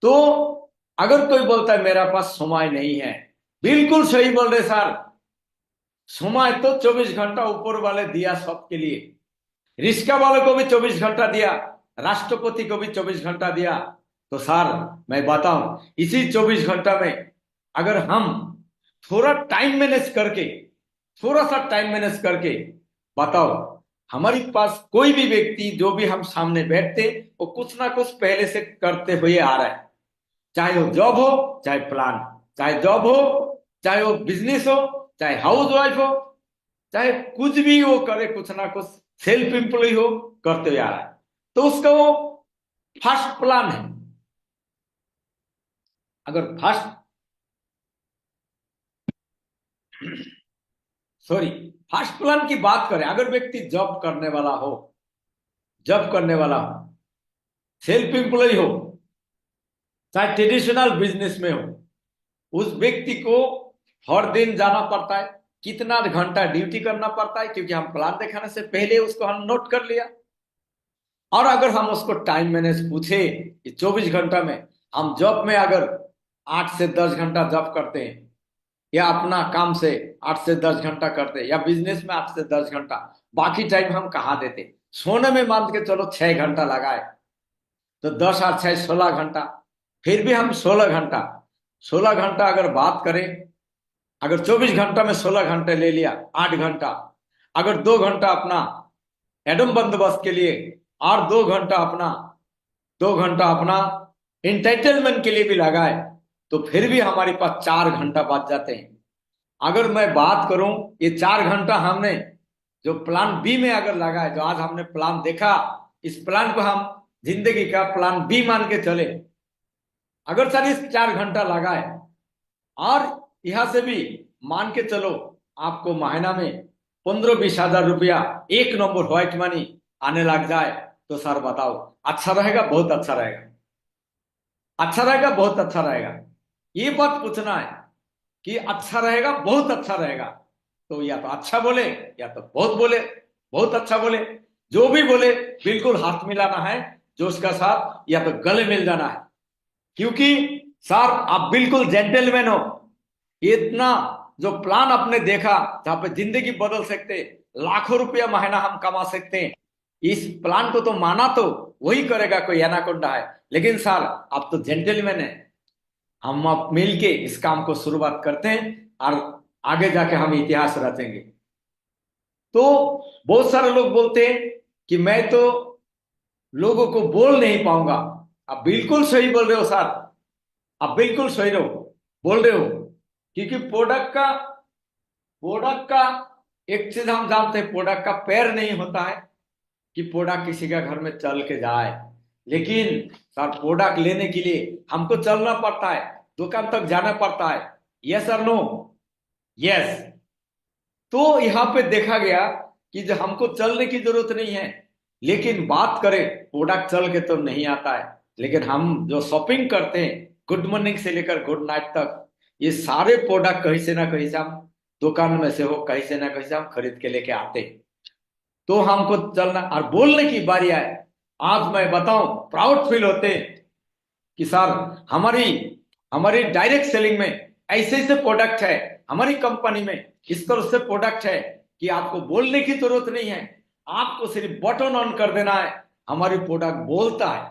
तो अगर कोई बोलता है मेरा पास समय नहीं है, बिल्कुल सही बोल रहे सर, समय तो 24 घंटा ऊपर वाले दिया सबके लिए, रिक्शा वालों को भी 24 घंटा दिया, राष्ट्रपति को भी 24 घंटा दिया। तो सर मैं बताऊं, इसी 24 घंटा में अगर हम थोड़ा टाइम मैनेज करके, थोड़ा सा टाइम मैनेज करके, बताओ, हमारे पास कोई भी व्यक्ति जो भी हम सामने बैठते वो कुछ ना कुछ पहले से करते हुए आ रहा है, चाहे वो जॉब हो चाहे प्लान, चाहे जॉब हो चाहे वो बिजनेस हो चाहे हाउस वाइफ हो, चाहे कुछ भी वो करे, कुछ ना कुछ सेल्फ एम्प्लॉय हो, करते हुए आ रहा है। तो उसका वो फर्स्ट प्लान है। अगर फर्स्ट सॉरी फर्स्ट प्लान की बात करें, अगर व्यक्ति जॉब करने वाला हो, जॉब करने वाला हो, सेल्फ एम्प्लॉय हो, चाहे ट्रेडिशनल बिजनेस में हो, उस व्यक्ति को हर दिन जाना पड़ता है, कितना घंटा ड्यूटी करना पड़ता है, क्योंकि हम प्लान दिखाने से पहले उसको हम नोट कर लिया। और अगर हम उसको टाइम मैनेज पूछे कि 24 घंटा में हम जॉब में अगर 8 से 10 घंटा जॉब करते हैं, या अपना काम से 8 से 10 घंटा करते हैं, या बिजनेस में 8 से 10 घंटा, बाकी टाइम हम कहाँ देते? सोने में मान के चलो 6 घंटा लगाए, तो 10 और 6 16 घंटा, फिर भी हम 16 घंटा अगर बात करें, अगर 24 घंटा में 16 घंटे ले लिया, 8 घंटा, अगर 2 घंटा अपना एडम बंदोबस्त के लिए और 2 घंटा अपना एंटरटेनमेंट के लिए भी लगाए तो फिर भी हमारे पास 4 घंटा बच जाते हैं। अगर मैं बात करूं, ये 4 घंटा हमने जो प्लान बी में अगर लगाए, जो आज हमने प्लान देखा, इस प्लान को हम जिंदगी का प्लान बी मान के चले। अगर सर इस 4 घंटा लगाए और यहां से भी मान के चलो आपको महीना में 15-20 हज़ार रुपया एक नंबर व्हाइट मनी आने लग जाए, तो सर बताओ अच्छा रहेगा? बहुत अच्छा रहेगा। अच्छा रहेगा, बहुत अच्छा रहेगा। ये बात पूछना है कि अच्छा रहेगा, बहुत अच्छा रहेगा। तो या तो अच्छा बोले या तो बहुत बोले, बहुत अच्छा बोले, जो भी बोले बिल्कुल हाथ मिलाना है जोश का साथ, या तो गले मिल जाना है। क्योंकि सर आप बिल्कुल जेंटलमैन हो। इतना जो प्लान आपने देखा जहां पे जिंदगी बदल सकते, लाखों रुपया महीना हम कमा सकते हैं, इस प्लान को तो माना तो वही करेगा कोई एनाकोंडा है। लेकिन सर आप तो जेंटलमैन है, हम आप मिलके इस काम को शुरुआत करते हैं और आगे जाके हम इतिहास रचेंगे। तो बहुत सारे लोग बोलते हैं कि मैं तो लोगों को बोल नहीं पाऊंगा। आप बिल्कुल सही बोल रहे हो सर, आप बिल्कुल सही रहो बोल रहे हो। क्योंकि प्रोडक्ट का एक चीज हम जानते हैं, प्रोडक्ट का पैर नहीं होता है कि प्रोडक्ट किसी का घर में चल के जाए। लेकिन सर प्रोडक्ट लेने के लिए हमको चलना पड़ता है, दुकान तक जाना पड़ता है। यस और नो? यस। तो यहाँ पे देखा गया कि जो हमको चलने की जरूरत नहीं है, लेकिन बात करें प्रोडक्ट चल के तो नहीं आता है। लेकिन हम जो शॉपिंग करते हैं गुड मॉर्निंग से लेकर गुड नाइट तक, ये सारे प्रोडक्ट कहीं से ना कहीं से हम दुकान में से हो, कहीं से ना कहीं से हम खरीद के लेके आते हैं। तो हमको चलना और बोलने की बारी आए, आज मैं बताऊं प्राउड फील होते हैं कि सर हमारी हमारी डायरेक्ट सेलिंग में ऐसे ऐसे प्रोडक्ट है, हमारी कंपनी में इस तरह से प्रोडक्ट है कि आपको बोलने की जरूरत नहीं है, आपको सिर्फ बटन ऑन कर देना है। हमारी प्रोडक्ट बोलता है,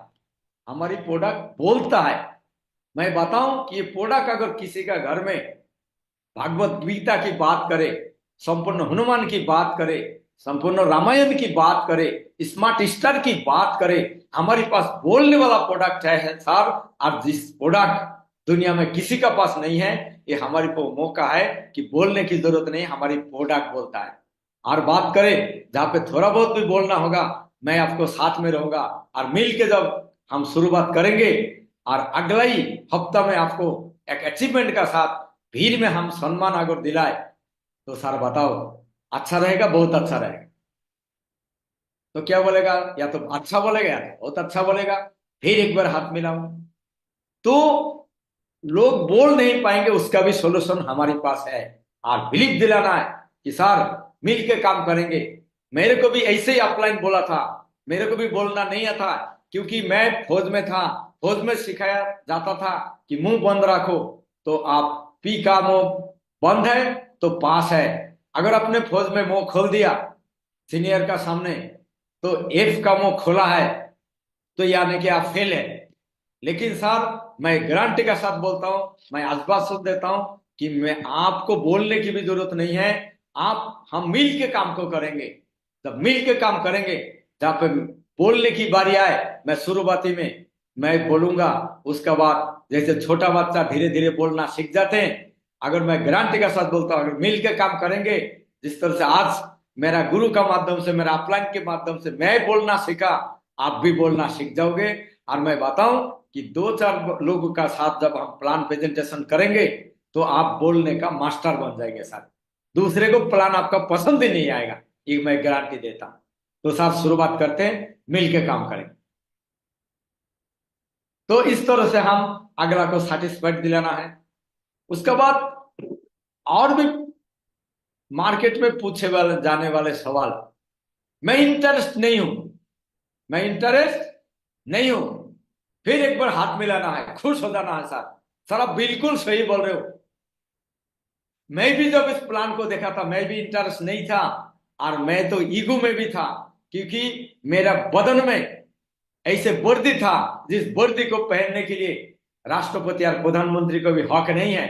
हमारी प्रोडक्ट बोलता है। मैं बताऊं कि ये प्रोडक्ट अगर किसी का घर में भागवत गीता की बात करे, संपूर्ण हनुमान की बात करे, संपूर्ण रामायण की बात करे, स्मार्ट स्टार की बात करे, हमारे पास बोलने वाला प्रोडक्ट है सर। अब जिस प्रोडक्ट दुनिया में किसी का पास नहीं है, ये हमारे को मौका है कि बोलने की जरूरत नहीं, हमारी प्रोडक्ट बोलता है। और बात करें जहां पे थोड़ा बहुत भी बोलना होगा, मैं आपको साथ में रहूंगा और मिल के जब हम शुरुआत करेंगे और अगला ही हफ्ता में आपको एक अचीवमेंट का साथ भीड़ में हम सम्मान अगर दिलाए, तो सर बताओ अच्छा रहेगा, बहुत अच्छा रहेगा। तो क्या बोलेगा? या तो अच्छा बोलेगा या तो बहुत अच्छा बोलेगा। फिर एक बार हाथ मिलाओ। तो लोग बोल नहीं पाएंगे, उसका भी सोल्यूशन हमारे पास है। और बिलीव दिलाना है कि सर मिल के काम करेंगे। मेरे को भी ऐसे ही अपलाइन बोला था, मेरे को भी बोलना नहीं आता, क्योंकि मैं फौज में था। फौज में सिखाया जाता था कि मुंह बंद रखो, तो आप पी का मुंह बंद है तो पास है। अगर अपने फौज में मुंह खोल दिया सीनियर का सामने, तो एफ का मुंह खोला है, तो यानी कि आप फेल है। लेकिन सर मैं गारंटी के साथ बोलता हूं, मैं आश्वासन देता हूं कि मैं आपको बोलने की भी जरूरत नहीं है। आप हम मिल के काम को करेंगे। जब मिल के काम करेंगे, जहां पे बोलने की बारी आए, मैं शुरुआती में मैं बोलूंगा, उसके बाद जैसे छोटा बच्चा धीरे धीरे बोलना सीख जाते हैं, अगर मैं गारंटी के साथ बोलता हूं, अगर मिल के काम करेंगे, जिस तरह से आज मेरा गुरु का माध्यम से, मेरा अपलाइन के माध्यम से मैं बोलना सीखा, आप भी बोलना सीख जाओगे। और मैं बताऊं कि 2-4 लोगों का साथ जब हम प्लान प्रेजेंटेशन करेंगे, तो आप बोलने का मास्टर बन जाएंगे सर। दूसरे को प्लान आपका पसंद ही नहीं आएगा, ये मैं गारंटी देता हूं। तो साथ शुरुआत करते हैं, मिलके काम करेंगे। तो इस तरह से हम अगला को सेटिस्फाइड दिलाना है। उसके बाद और भी मार्केट में पूछे वाले जाने वाले सवाल, मैं इंटरेस्ट नहीं हूं, मैं इंटरेस्ट नहीं हूं, फिर एक बार हाथ मिलाना है, खुश हो जाना है सर। सर आप बिल्कुल सही बोल रहे हो। मैं भी जब इस प्लान को देखा था, मैं भी इंटरेस्ट नहीं था, और मैं तो ईगो में भी था, क्योंकि मेरा बदन में ऐसे वर्दी था जिस वर्दी को पहनने के लिए राष्ट्रपति और प्रधानमंत्री को भी हक नहीं है।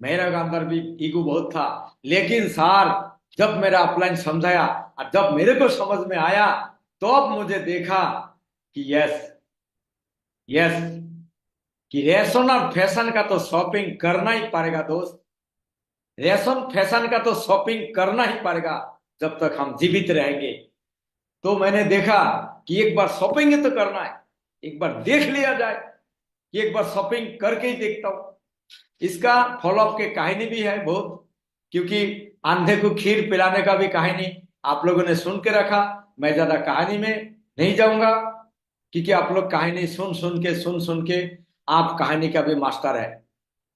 मेरे अंदर भी ईगो बहुत था। लेकिन सर जब मेरा अपलाइन समझाया और जब मेरे को समझ में आया, तो अब मुझे देखा कि यस, यस, कि रेशन और फैशन का तो शॉपिंग करना ही पड़ेगा दोस्त। रेशन फैशन का तो शॉपिंग करना ही पड़ेगा जब तक हम जीवित रहेंगे। तो मैंने देखा कि एक बार शॉपिंग ही तो करना है, एक बार देख लिया जाए कि एक बार शॉपिंग करके ही देखता हूं। इसका फॉलोअप के कहानी भी है बहुत, क्योंकि अंधे को खीर पिलाने का भी कहानी आप लोगों ने सुन के रखा। मैं ज्यादा कहानी में नहीं जाऊंगा, क्योंकि आप लोग कहानी सुन सुन के आप कहानी का भी मास्टर है।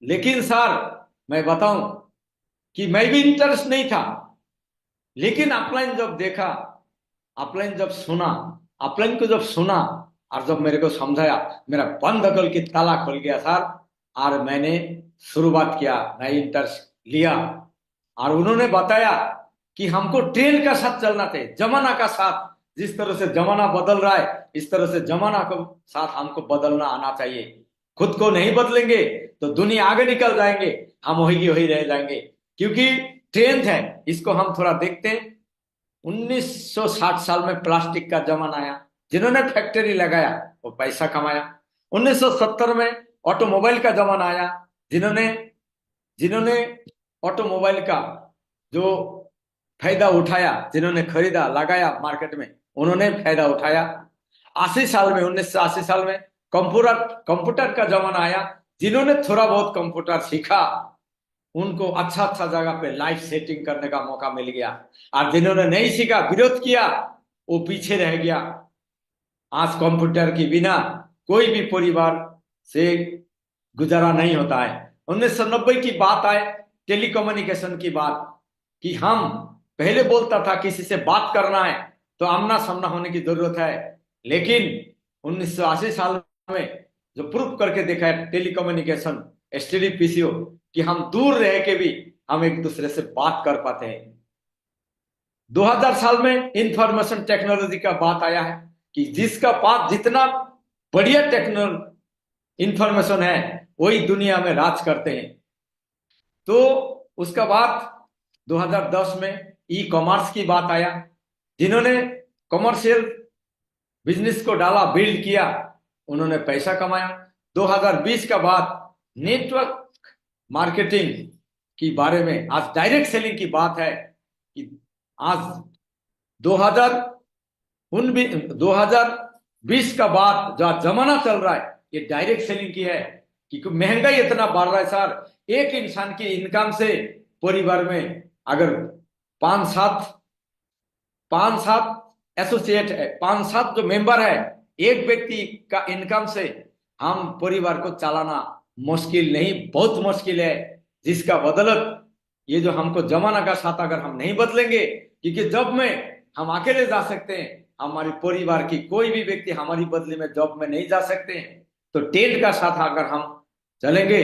लेकिन सर मैं बताऊं कि मैं भी इंटरेस्ट नहीं था, लेकिन अपलाइन जब देखा, अपलाइन जब सुना, अपलाइन को जब सुना और जब मेरे को समझाया, मेरा बंद अकल की ताला खुल गया सर। और मैंने शुरुआत किया, मैं इंटरेस्ट लिया। और उन्होंने बताया कि हमको ट्रेंड का साथ चलना चाहिए, जमाना का साथ। जिस तरह से जमाना बदल रहा है, इस तरह से जमाना को साथ हमको बदलना आना चाहिए। खुद को नहीं बदलेंगे तो दुनिया आगे निकल जाएंगे, हम वही की वही रह जाएंगे। क्योंकि ट्रेंड है, इसको हम थोड़ा देखते हैं। 1960 साल में प्लास्टिक का जमाना आया, जिन्होंने फैक्ट्री लगाया वो पैसा कमाया। 1970 में ऑटोमोबाइल का जमाना आया, जिन्होंने जिन्होंने ऑटोमोबाइल का जो फायदा उठाया, जिन्होंने खरीदा लगाया मार्केट में, उन्होंने फायदा उठाया। 80 साल में 1980 साल में कंप्यूटर कंप्यूटर का जमाना आया, जिन्होंने थोड़ा बहुत कंप्यूटर सीखा उनको अच्छा अच्छा जगह पे लाइफ सेटिंग करने का मौका मिल गया। और जिन्होंने नहीं सीखा, विरोध किया, वो पीछे रह गया। आज कंप्यूटर के बिना कोई भी परिवार से गुजारा नहीं होता है। 1990 की बात आए, टेलीकम्युनिकेशन की बात, कि हम पहले बोलता था किसी से बात करना है तो आमना सामना होने की जरूरत है। लेकिन 1980 साल में जो प्रूफ करके देखा है टेलीकम्युनिकेशन, एसटीडी पीसीओ, कि हम दूर रह के भी हम एक दूसरे से बात कर पाते हैं। 2000 साल में इंफॉर्मेशन टेक्नोलॉजी का बात आया है कि जिसका पास जितना बढ़िया टेक्नोलॉजी इंफॉर्मेशन है वही दुनिया में राज करते हैं। तो उसका बाद 2010 में ई कॉमर्स की बात आया, जिन्होंने कमर्शियल बिजनेस को डाला, बिल्ड किया, उन्होंने पैसा कमाया। 2020 का बाद नेटवर्क मार्केटिंग की बारे में, आज डायरेक्ट सेलिंग की बात है कि आज 2020 का बाद जो जमाना चल रहा है ये डायरेक्ट सेलिंग की है। क्योंकि महंगाई इतना बढ़ रहा है सर, एक इंसान की इनकम से परिवार में अगर पांच सात पांच सात एसोसिएट है, पांच सात जो मेंबर है, एक व्यक्ति का इनकम से हम परिवार को चलाना मुश्किल नहीं, बहुत मुश्किल है। जिसका बदलत ये जो हमको जमाना का साथ अगर हम नहीं बदलेंगे, क्योंकि जॉब में हम अकेले जा सकते हैं, हमारे परिवार की कोई भी व्यक्ति हमारी बदले में जॉब में नहीं जा सकते हैं। तो टेंट का साथ अगर हम चलेंगे,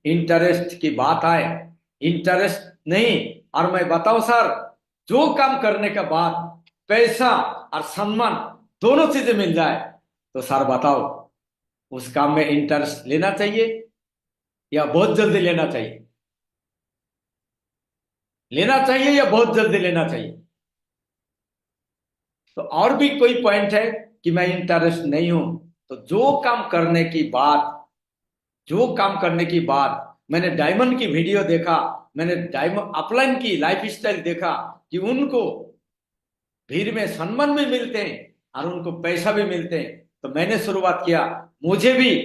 इंटरेस्ट की बात आए, इंटरेस्ट नहीं, और मैं बताऊं सर, जो काम करने के बाद पैसा और सम्मान दोनों चीजें मिल जाए तो सर बताओ उस काम में इंटरेस्ट लेना चाहिए या बहुत जल्दी लेना चाहिए? लेना चाहिए या बहुत जल्दी लेना चाहिए? तो और भी कोई पॉइंट है कि मैं इंटरेस्ट नहीं हूं, तो जो काम करने की बात, जो काम करने की बात, मैंने डायमंड की वीडियो देखा, मैंने डायमंड अपलाइन की लाइफ स्टाइल देखा कि उनको भीड़ में सम्मान भी मिलते हैं और उनको पैसा भी मिलते हैं। तो मैंने शुरुआत किया, मुझे भी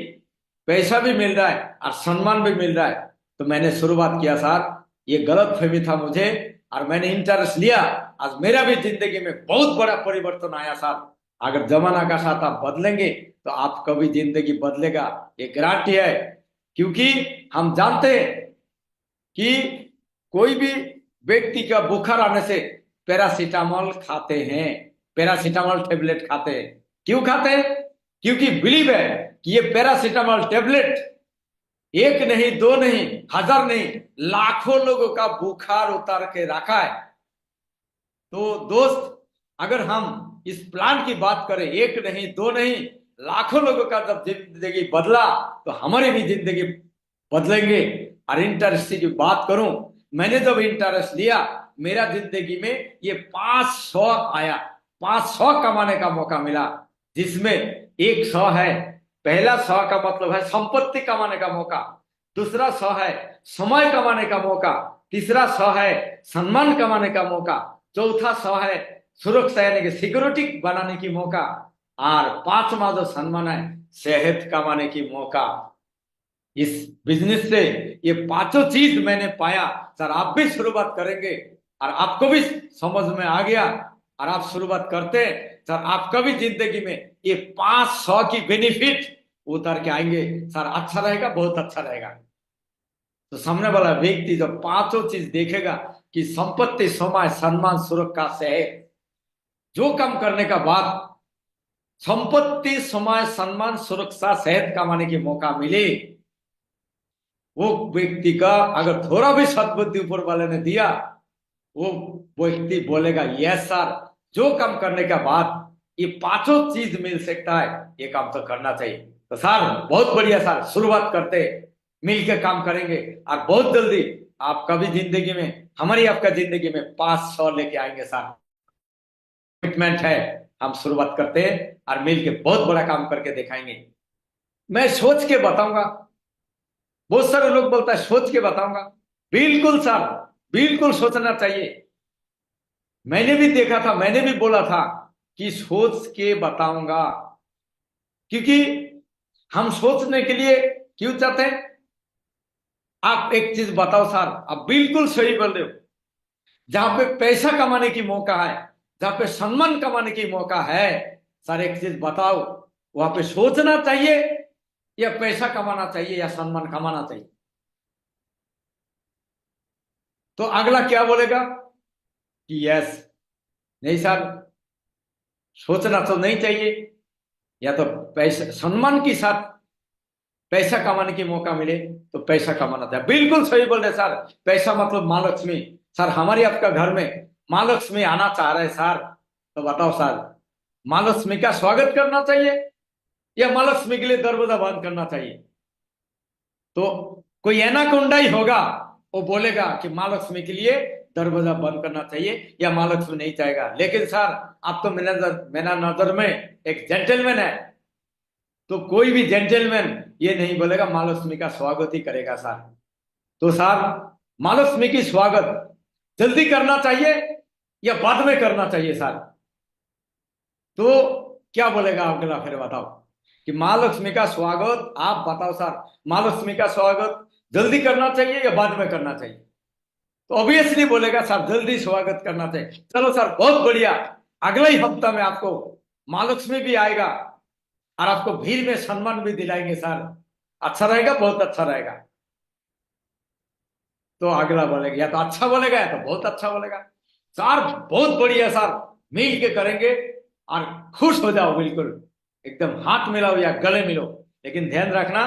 पैसा भी मिल रहा है और सम्मान भी मिल रहा है, तो मैंने शुरुआत किया सर। ये गलत फहमी था मुझे और मैंने इंटरेस्ट लिया। आज मेरा भी जिंदगी में बहुत बड़ा परिवर्तन आया सर। अगर जमाना का साथ आप बदलेंगे तो आपका भी जिंदगी बदलेगा, ये गारंटी है। क्योंकि हम जानते हैं कि कोई भी व्यक्ति का बुखार आने से पैरासीटामोल खाते हैं, पैरासीटामोल टेबलेट खाते हैं। क्यों खाते हैं? क्योंकि बिलीव है कि ये पैरासीटामोल टेबलेट एक नहीं, दो नहीं, हजार नहीं, लाखों लोगों का बुखार उतार के रखा है। तो दोस्त, अगर हम इस प्लान की बात करें, एक नहीं, दो नहीं, लाखों लोगों का जब जिंदगी बदला तो हमारी भी जिंदगी बदलेंगे। और इंटरेस्ट की बात करूं, मैंने जब इंटरेस्ट लिया, मेरा जिंदगी में ये 500 आया, 500 कमाने का मौका मिला, जिसमें 100 है पहला स का मतलब है संपत्ति कमाने का मौका, दूसरा स है समय कमाने का मौका, तीसरा स है सम्मान कमाने का मौका, चौथा स है सुरक्षा यानी कि सिक्योरिटी बनाने की मौका, और पांचवा जो सम्मान है सेहत कमाने की मौका। इस बिजनेस से ये पांचों चीज मैंने पाया सर। आप भी शुरुआत करेंगे और आपको भी समझ में आ गया और आप शुरुआत करते हैं सर, आपका भी जिंदगी में ये 500 की बेनिफिट उतर के आएंगे सर। अच्छा रहेगा, बहुत अच्छा रहेगा। तो सामने वाला व्यक्ति जब पांचों चीज देखेगा कि संपत्ति, समय, सम्मान, सुरक्षा, सेहत, जो काम करने का बाद संपत्ति, समय, सम्मान, सुरक्षा, सेहत कमाने की मौका मिले, वो व्यक्ति का अगर थोड़ा भी सद्बुद्धि ऊपर वाले ने दिया, वो व्यक्ति बोलेगा यस सर, जो काम करने के बाद ये पांचों चीज मिल सकता है, ये काम तो करना चाहिए। तो सर बहुत बढ़िया सर, शुरुआत करते मिलकर काम करेंगे और बहुत जल्दी आपका भी जिंदगी में, हमारी आपका जिंदगी में 500 लेके आएंगे सर। कमिटमेंट है, हम शुरुआत करते हैं और मिलकर बहुत बड़ा काम करके दिखाएंगे। मैं सोच के बताऊंगा। बहुत सारे लोग बोलता है सोच के बताऊंगा। बिल्कुल सर, बिल्कुल सोचना चाहिए। मैंने भी देखा था, मैंने भी बोला था कि सोच के बताऊंगा, क्योंकि हम सोचने के लिए क्यों चाहते हैं। आप एक चीज बताओ सर, आप बिल्कुल सही बोल रहे हो। जहां पे पैसा कमाने की मौका है, जहां पे सम्मान कमाने की मौका है, सर एक चीज बताओ, वहां पे सोचना चाहिए या पैसा कमाना चाहिए या सम्मान कमाना चाहिए? तो अगला क्या बोलेगा कि यस, नहीं सर सोचना तो नहीं चाहिए, या तो पैसा सम्मान के साथ पैसा कमाने की मौका मिले तो पैसा कमाना चाहिए। बिल्कुल सही बोल रहे सर। पैसा मतलब माँ लक्ष्मी। सर हमारे आपका घर में माँ लक्ष्मी आना चाह रहे सर, तो बताओ सर, माँ लक्ष्मी का स्वागत करना चाहिए या माँ लक्ष्मी के लिए दरवाजा बंद करना चाहिए? तो कोई एनाकोंडा ही होगा, वो बोलेगा कि माँ लक्ष्मी के लिए दरवाजा बंद करना चाहिए या माँ लक्ष्मी नहीं चाहेगा। लेकिन सर आप तो मेरा नजर में एक जेंटलमैन है, तो कोई भी जेंटलमैन ये नहीं बोलेगा माँ लक्ष्मी का स्वागत ही करेगा सर। तो सर माँ लक्ष्मी की स्वागत जल्दी करना चाहिए या बाद में करना चाहिए सर? तो क्या बोलेगा अगला, फिर बताओ कि माँ लक्ष्मी का स्वागत, आप बताओ सर, माँ लक्ष्मी का स्वागत जल्दी करना चाहिए या बाद में करना चाहिए? तो ऑब्वियसली बोलेगा सर जल्दी स्वागत करना चाहिए। चलो सर बहुत बढ़िया, अगले ही हफ्ता में आपको माँ लक्ष्मी भी आएगा और आपको भीड़ में सम्मान भी दिलाएंगे सर। अच्छा रहेगा, बहुत अच्छा रहेगा। तो अगला बोलेगा, या तो अच्छा बोलेगा या तो बहुत अच्छा बोलेगा। सर बहुत बढ़िया सर, मिल के करेंगे और खुश हो जाओ, बिल्कुल एकदम हाथ मिलाओ या गले मिलो। लेकिन ध्यान रखना,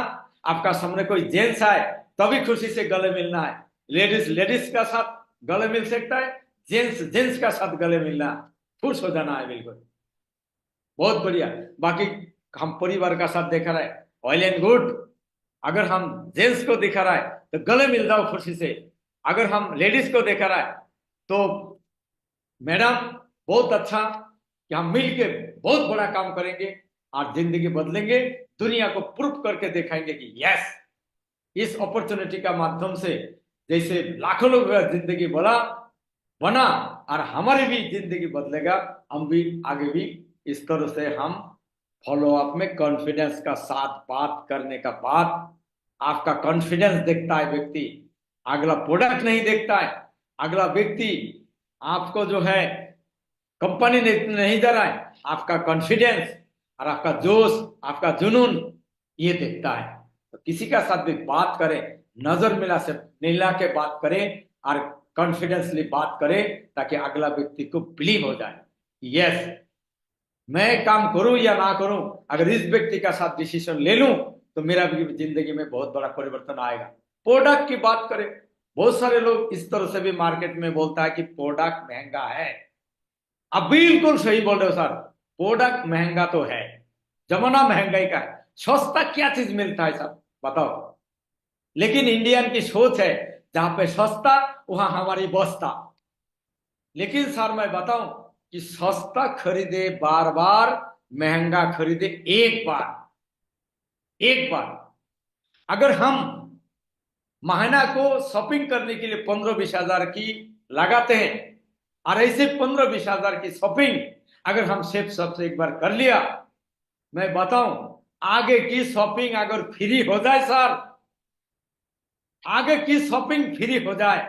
आपका सामने कोई जेंट्स आए तभी खुशी से गले मिलना है। लेडीज लेडीज का साथ गले मिल सकता है, जेंट्स जेंट्स का साथ गले मिलना, खुश हो जाना है बिल्कुल। बहुत बढ़िया। बाकी हम परिवार का साथ देखा रहे, ऑयल एंड गुड। अगर हम जेंट्स को दिखा रहा है तो गले मिल जाओ खुशी से। अगर हम लेडीज को देखा रहा है तो मैडम बहुत अच्छा कि हम मिलके बहुत बड़ा काम करेंगे और जिंदगी बदलेंगे, दुनिया को प्रूफ करके दिखाएंगे कि यस, इस अपॉर्चुनिटी का माध्यम से जैसे लाखों लोग का जिंदगी बना और हमारी भी जिंदगी बदलेगा, हम भी आगे भी इस तरह से हम फॉलो अप में कॉन्फिडेंस का साथ बात करने का बाद आपका कॉन्फिडेंस देखता है व्यक्ति, अगला प्रोडक्ट नहीं देखता है। अगला व्यक्ति आपको जो है कंपनी नहीं दे रहा है, आपका कॉन्फिडेंस और आपका जोश, आपका जुनून ये देखता है। तो किसी का साथ भी बात करें, नजर मिला के बात करें और कॉन्फिडेंसली बात करें, ताकि अगला व्यक्ति को बिलीव हो जाए यस, मैं काम करूं या ना करूं, अगर इस व्यक्ति का साथ डिसीजन ले लूं तो मेरा भी जिंदगी में बहुत बड़ा परिवर्तन आएगा। प्रोडक्ट की बात करें, बहुत सारे लोग इस तरह से भी मार्केट में बोलता है कि प्रोडक्ट महंगा है। अब बिल्कुल सही बोल रहे हो सर, प्रोडक्ट महंगा तो है, जमाना महंगाई का है, सस्ता क्या चीज मिलता है सर बताओ? लेकिन इंडियन की सोच है जहां पे सस्ता वहां हमारी बस्ता। लेकिन सर मैं बताऊं कि सस्ता खरीदे बार बार, महंगा खरीदे एक बार। एक बार अगर हम महीना को शॉपिंग करने के लिए 15-20 हजार की लगाते हैं, और ऐसे 15-20 हजार की शॉपिंग अगर हम सेफ सबसे एक बार कर लिया, मैं बताऊं आगे की शॉपिंग अगर फ्री हो जाए सर, आगे की शॉपिंग फ्री हो जाए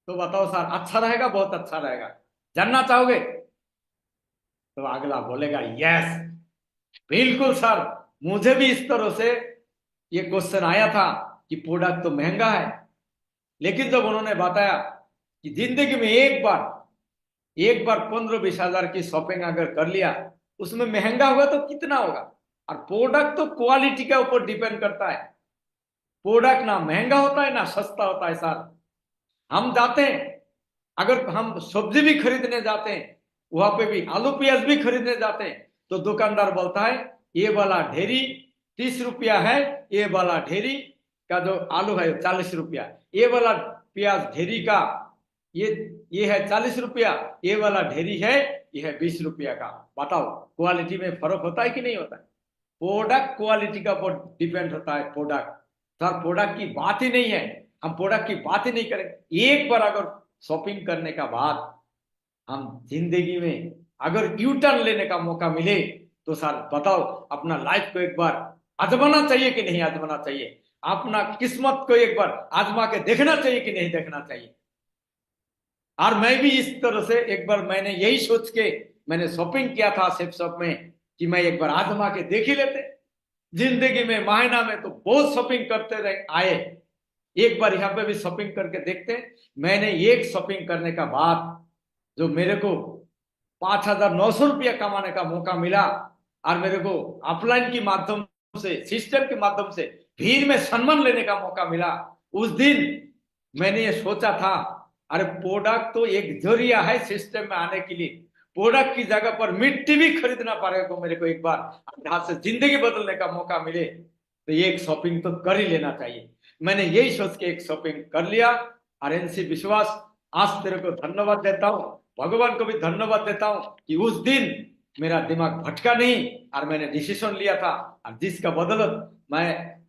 तो बताओ सर, अच्छा रहेगा, बहुत अच्छा रहेगा। जानना चाहोगे? तो अगला बोलेगा यस, बिल्कुल सर, मुझे भी इस तरह से ये क्वेश्चन आया था कि प्रोडक्ट तो महंगा है, लेकिन जब उन्होंने बताया कि जिंदगी में एक बार 15-20 हजार की शॉपिंग अगर कर लिया, उसमें महंगा होगा तो कितना होगा, और प्रोडक्ट तो क्वालिटी के ऊपर डिपेंड करता है। प्रोडक्ट ना महंगा होता है ना सस्ता होता है सर। हम जाते हैं, अगर हम सब्जी भी खरीदने जाते हैं, वहां पे भी आलू प्याज भी खरीदने जाते हैं, तो दुकानदार बोलता है ये वाला ढेरी 30 रुपया है, ये वाला ढेरी का जो आलू है 40 रुपया, ये वाला प्याज ढेरी का ये ये है 40 रुपया, ये वाला ढेरी है ये है 20 रुपया का। बताओ क्वालिटी में फर्क होता है कि नहीं होता है? प्रोडक्ट क्वालिटी का ऊपर डिपेंड होता है। प्रोडक्ट सर, प्रोडक्ट की बात ही नहीं है, हम प्रोडक्ट की बात ही नहीं करेंगे। एक बार अगर शॉपिंग करने का बाद हम जिंदगी में अगर यू टर्न लेने का मौका मिले, तो सर बताओ अपना लाइफ को एक बार आजमाना चाहिए कि नहीं आजमाना चाहिए? अपना किस्मत को एक बार आजमा के देखना चाहिए कि नहीं देखना चाहिए? और मैं भी इस तरह से एक बार मैंने यही सोच के मैंने शॉपिंग किया था सेफ शॉप में कि मैं एक बार आजमा के देख ही लेते। जिंदगी में महीना में तो बहुत शॉपिंग करते रहे आए, एक बार यहाँ पे भी शॉपिंग करके देखते। मैंने एक शॉपिंग करने का बाद जो मेरे को 5,900 रुपया कमाने का मौका मिला, और मेरे को ऑफलाइन के माध्यम से सिस्टम के माध्यम से भीड़ में सम्मान लेने का मौका मिला, उस दिन मैंने ये सोचा था अरे प्रोडक्ट तो एक जरिया है सिस्टम में आने के लिए, प्रोडक्ट की जगह पर मिट्टी भी खरीदना पड़ेगा मेरे को। एक बार हाथ से जिंदगी बदलने का मौका मिले तो ये एक शॉपिंग तो कर ही लेना चाहिए। मैंने यही सोच के एक शॉपिंग कर लिया। और एनसी विश्वास, आज तेरे को धन्यवाद देता हूँ, भगवान को भी धन्यवाद देता हूँ कि उस दिन मेरा दिमाग भटका नहीं और मैंने डिसीजन लिया था, और जिसका बदौलत मैं,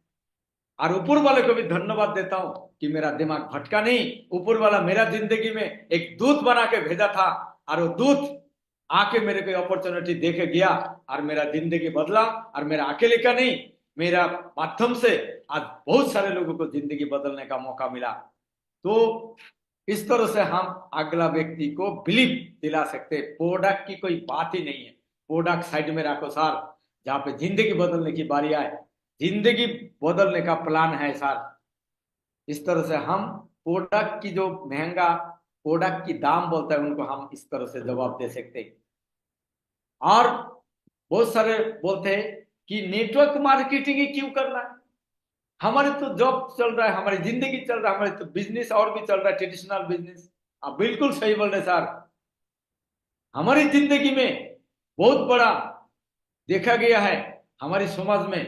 और ऊपर वाले को भी धन्यवाद देता हूँ कि मेरा दिमाग भटका नहीं। ऊपर वाला मेरा जिंदगी में एक दूत बना के भेजा था, और वो दूत आके मेरे को अपॉर्चुनिटी दे के गया, और मेरा जिंदगी बदला। और मेरा अकेले का नहीं, मेरा माध्यम से आज बहुत सारे लोगों को जिंदगी बदलने का मौका मिला। तो इस तरह से हम अगला व्यक्ति को बिलीव दिला सकते। प्रोडक्ट की कोई बात ही नहीं है, प्रोडक्ट साइड में रखो सर, जहाँ पे जिंदगी बदलने की बारी आए, जिंदगी बदलने का प्लान है सर। इस तरह से हम प्रोडक्ट की जो महंगा प्रोडक्ट की दाम बोलता है उनको हम इस तरह से जवाब दे सकते हैं। और बहुत सारे बोलते हैं कि नेटवर्क मार्केटिंग ही क्यों करना है, हमारे तो जॉब चल रहा है, हमारी जिंदगी चल रहा है, हमारे तो बिजनेस और भी चल रहा है, ट्रेडिशनल बिजनेस। आप बिल्कुल सही बोल रहे सर। हमारी जिंदगी में बहुत बड़ा देखा गया है हमारे समाज में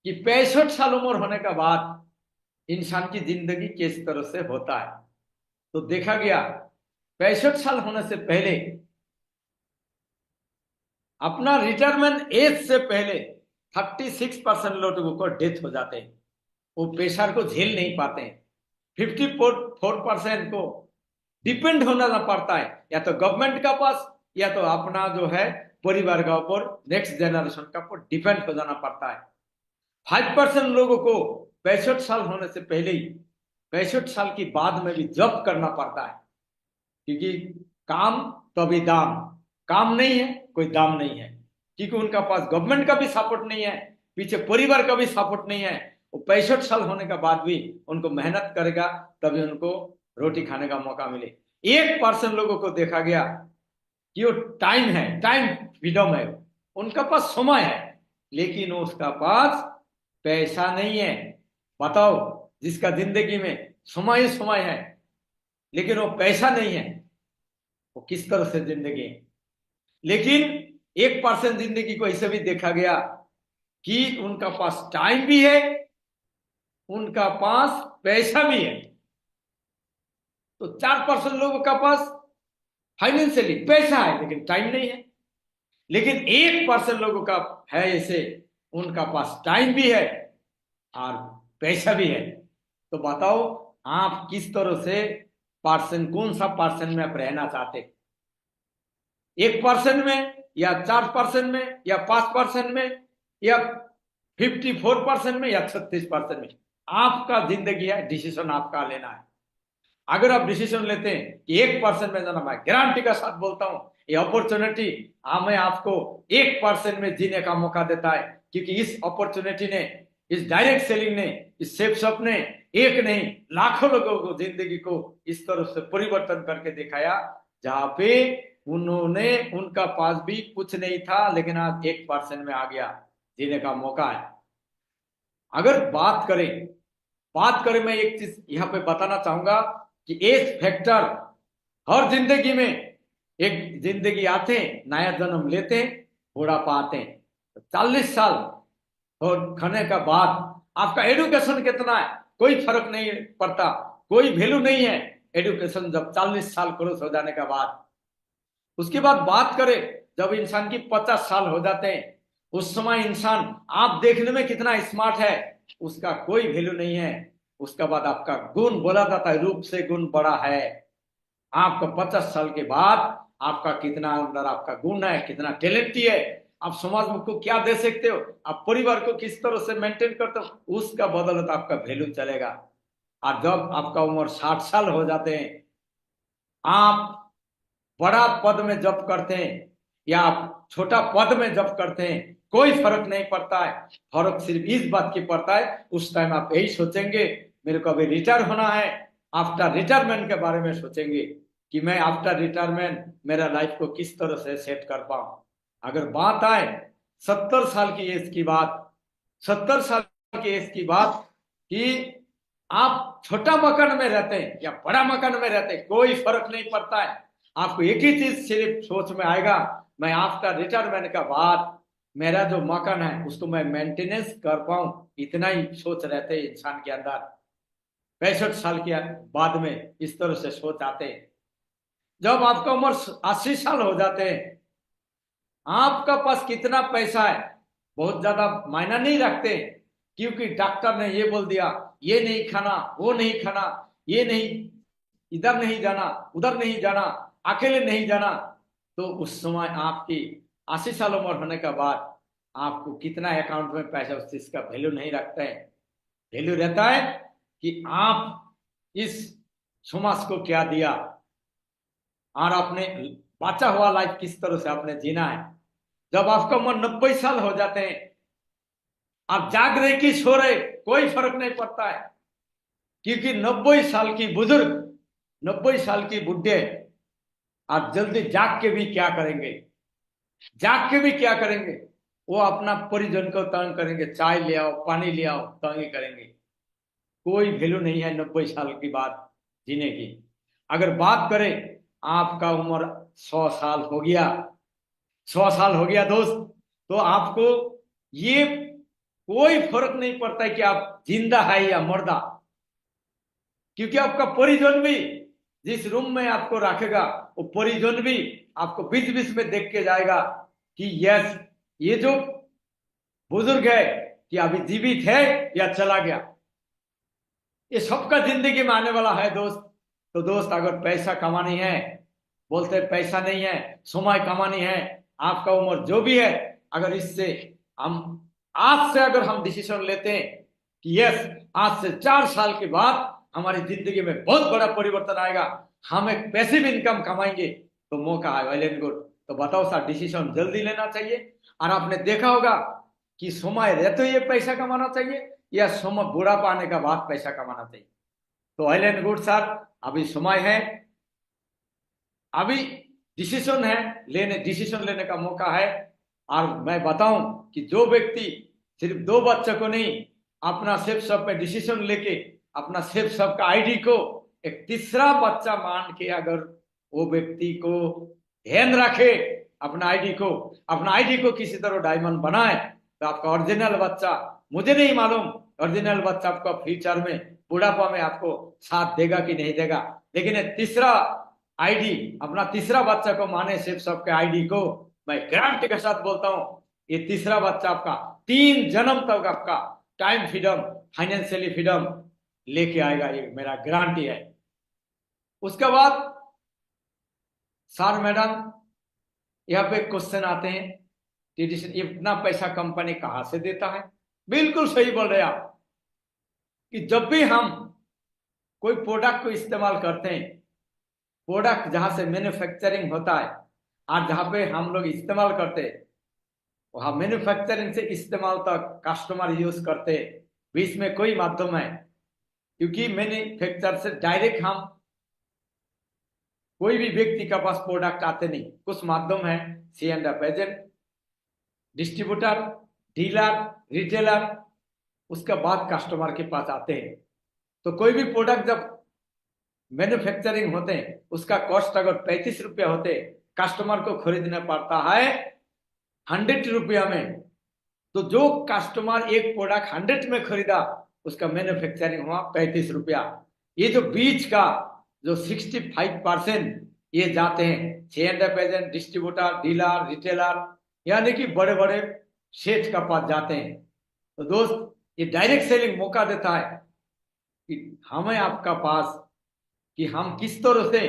कि 65 साल उम्र होने के बाद इंसान की जिंदगी किस तरह से होता है। तो देखा गया 65 साल होने से पहले, अपना रिटायरमेंट एज से पहले 36% लोगों को डेथ हो जाते हैं, वो प्रेशर को झेल नहीं पाते हैं। 54% को डिपेंड होना पड़ता है, या तो गवर्नमेंट का पास या तो अपना जो है परिवार का ऊपर, नेक्स्ट जनरेशन का ऊपर डिपेंड हो जाना पड़ता है। 5% लोगों को 65 साल होने से पहले ही 65 साल की बाद में भी जॉब करना पड़ता है, क्योंकि काम तो अभी दाम, काम नहीं है कोई दाम नहीं है, क्योंकि उनका पास गवर्नमेंट का भी सपोर्ट नहीं है, पीछे परिवार का भी सपोर्ट नहीं है। वो 65 साल होने के बाद भी उनको मेहनत करेगा तभी उनको रोटी खाने का मौका मिले। 1% लोगों को देखा गया कि वो टाइम है, टाइम फ्रीडम है, उनका पास समय है, लेकिन उसका पास पैसा नहीं है। बताओ, जिसका जिंदगी में समय ही समय है लेकिन वो पैसा नहीं है, वो किस तरह से जिंदगी है? लेकिन 1% जिंदगी को ऐसे भी देखा गया कि उनका पास टाइम भी है, उनका पास पैसा भी है। तो 4% लोगों का पास फाइनेंशियली पैसा है लेकिन टाइम नहीं है। लेकिन 1% लोगों का है ऐसे उनका पास टाइम भी है और पैसा भी है। तो बताओ आप किस तरह से पर्सन, कौन सा पर्सन में आप रहना चाहते, 1% में या 4% में या 5% में या 54% में या 36% में? आपका जिंदगी है, डिसीजन आपका लेना है। अगर आप डिसीजन लेते हैं कि 1% में जाना, मैं गारंटी का साथ बोलता हूं ये अपॉर्चुनिटी हमें आपको 1% में जीने का मौका देता है, क्योंकि इस अपॉर्चुनिटी ने, इस डायरेक्ट सेलिंग ने, इस सेफ शॉप ने एक नहीं लाखों लोगों को जिंदगी को इस तरह से परिवर्तन करके दिखाया, जहां पे उन्होंने, उनका पास भी कुछ नहीं था लेकिन आज 1% में आ गया, जीने का मौका है। अगर बात करें मैं एक चीज यहां पे बताना चाहूंगा कि एज फैक्टर हर जिंदगी में, एक जिंदगी आते हैं, नया जन्म लेते हैं, बुढ़ापा आते हैं, 40 साल और खाने का बाद आपका एजुकेशन कितना है कोई फर्क नहीं पड़ता, कोई वैल्यू नहीं है एजुकेशन जब 40 साल क्रॉस हो जाने के बाद। उसके बाद बात करें जब इंसान की 50 साल हो जाते हैं, उस समय इंसान आप देखने में कितना स्मार्ट है उसका कोई वैल्यू नहीं है। उसके बाद आपका गुण बोला जाता है, रूप से गुण बड़ा है। आपका 50 साल के बाद आपका कितना अंदर आपका गुण है, कितना टैलेंटी है, आप समाज को क्या दे सकते हो, आप परिवार को किस तरह से मेंटेन करते हो, उसका बदौलत आपका वैल्यू चलेगा। और जब आपका उम्र 60 साल हो जाते हैं, आप बड़ा पद में जॉब करते हैं या आप छोटा पद में जॉब करते हैं, कोई फर्क नहीं पड़ता है। फर्क सिर्फ इस बात की पड़ता है उस टाइम आप यही सोचेंगे मेरे को अभी रिटायर होना है, आफ्टर रिटायरमेंट के बारे में सोचेंगे कि मैं आफ्टर रिटायरमेंट मेरा लाइफ को किस तरह से सेट कर पाऊं। अगर बात आए 70 साल की एज की बात, 70 साल की एज की बात कि आप छोटा मकान में रहते हैं या बड़ा मकान में रहते हैं, कोई फर्क नहीं पड़ता है। आपको एक ही चीज सिर्फ सोच में आएगा, मैं आफ्टर रिटायरमेंट का बाद मेरा जो मकान है उसको मैं मेंटेनेंस कर पाऊं, इतना ही सोच रहते हैं इंसान के अंदर। 65 साल के बाद में इस तरह से सोच आते हैं। जब आपका उम्र 80 साल हो जाते हैं, आपका पास कितना पैसा है बहुत ज्यादा मायना नहीं रखते, क्योंकि डॉक्टर ने ये बोल दिया ये नहीं खाना, वो नहीं खाना, ये नहीं, इधर नहीं जाना, उधर नहीं जाना, अकेले नहीं जाना। तो उस समय आपकी 80 साल उम्र होने के बाद आपको कितना अकाउंट में पैसा, उस चीज का वैल्यू नहीं रखते हैं। वैल्यू रहता है कि आप इस समाज को क्या दिया और आपने बचा हुआ लाइफ किस तरह से आपने जीना है। जब आपका उम्र 90 साल हो जाते हैं, आप जाग रहे कि सो रहे कोई फर्क नहीं पड़ता है, क्योंकि 90 साल की बुजुर्ग, 90 साल की बुढ़े आप जल्दी जाग के भी क्या करेंगे, जाग के भी क्या करेंगे, वो अपना परिजन को तंग करेंगे, चाय ले आओ, पानी ले आओ, तंग ही करेंगे। कोई वैल्यू नहीं है 90 साल की बात जीने की। अगर बात करें आपका उम्र 100 साल हो गया, 100 साल हो गया दोस्त, तो आपको ये कोई फर्क नहीं पड़ता है कि आप जिंदा है या मुर्दा, क्योंकि आपका परिजन भी जिस रूम में आपको रखेगा वो परिजन भी आपको बीच बीच में देख के जाएगा कि यस ये जो बुजुर्ग है कि अभी जीवित है या चला गया। ये सबका जिंदगी में आने वाला है दोस्त। तो दोस्त अगर पैसा कमानी है, बोलते पैसा नहीं है, समय कमानी है, आपका उम्र जो भी है, अगर इससे हम आज से अगर हम डिसीजन लेते हैं कि यस आज से 4 साल के बाद हमारी जिंदगी में बहुत बड़ा परिवर्तन आएगा, हम एक पैसिव इनकम कमाएंगे, तो मौका है, वेल एंड गुड। तो बताओ सर, डिसीजन जल्दी लेना चाहिए। और आपने देखा होगा कि समय रहते ये पैसा कमाना चाहिए या समय बुढ़ापा आने का बाद पैसा कमाना चाहिए। तो वेल एंड गुड सर, अभी समय है, अभी डिसीजन है, डिसीजन लेने का मौका है। और मैं बताऊं कि जो व्यक्ति सिर्फ 2 बच्चों को नहीं, अपना सेफ सब में डिसीजन लेके अपना सेफ सब का आईडी को एक तीसरा बच्चा मान के अगर वो व्यक्ति को ध्यान रखे, अपना आईडी को किसी तरह डायमंड बनाए, तो आपका ओरिजिनल बच्चा, मुझे नहीं मालूम ओरिजिनल बच्चा आपका फ्यूचर में बुढ़ापा में आपको साथ देगा कि नहीं देगा, लेकिन तीसरा आईडी, अपना तीसरा बच्चा को माने सेफ सबके आईडी को, मैं गारंटी के साथ बोलता हूं ये तीसरा बच्चा आपका 3 जन्म तक आपका टाइम फ्रीडम, फाइनेंशियली फ्रीडम लेके आएगा, ये मेरा गारंटी है। उसके बाद सर मैडम यहाँ पे क्वेश्चन आते हैं, ट्रेडिशन इतना पैसा कंपनी कहाँ से देता है? बिल्कुल सही बोल रहे आप कि जब भी हम कोई प्रोडक्ट को इस्तेमाल करते हैं, प्रोडक्ट जहां से मैन्युफैक्चरिंग होता है और जहां पे हम लोग इस्तेमाल करते हैं, वहां मैन्युफैक्चरिंग से इस्तेमाल तक कस्टमर यूज करते हैं, बीच में कोई माध्यम है, क्योंकि मैन्युफैक्चर से डायरेक्ट हम कोई भी व्यक्ति के पास प्रोडक्ट आते नहीं, कुछ माध्यम है, C and F agent, distributor, dealer, retailer, उसके बाद कस्टमर के पास आते हैं। तो कोई भी प्रोडक्ट जब मैन्युफैक्चरिंग होते हैं, उसका कॉस्ट अगर 35 रुपया होते, कस्टमर को खरीदना पड़ता है 100 रुपया में। तो जो कस्टमर एक प्रोडक्ट 100 में खरीदा, उसका मैन्युफैक्चरिंग हुआ 35 रुपया। ये जो बीच का जो 65% ये जाते हैं C&F agent, distributor, dealer, retailer, यानी कि बड़े बड़े सेठ का पास जाते हैं। तो दोस्त, ये डायरेक्ट सेलिंग मौका देता है कि हमें आपका पास कि हम किस तरह से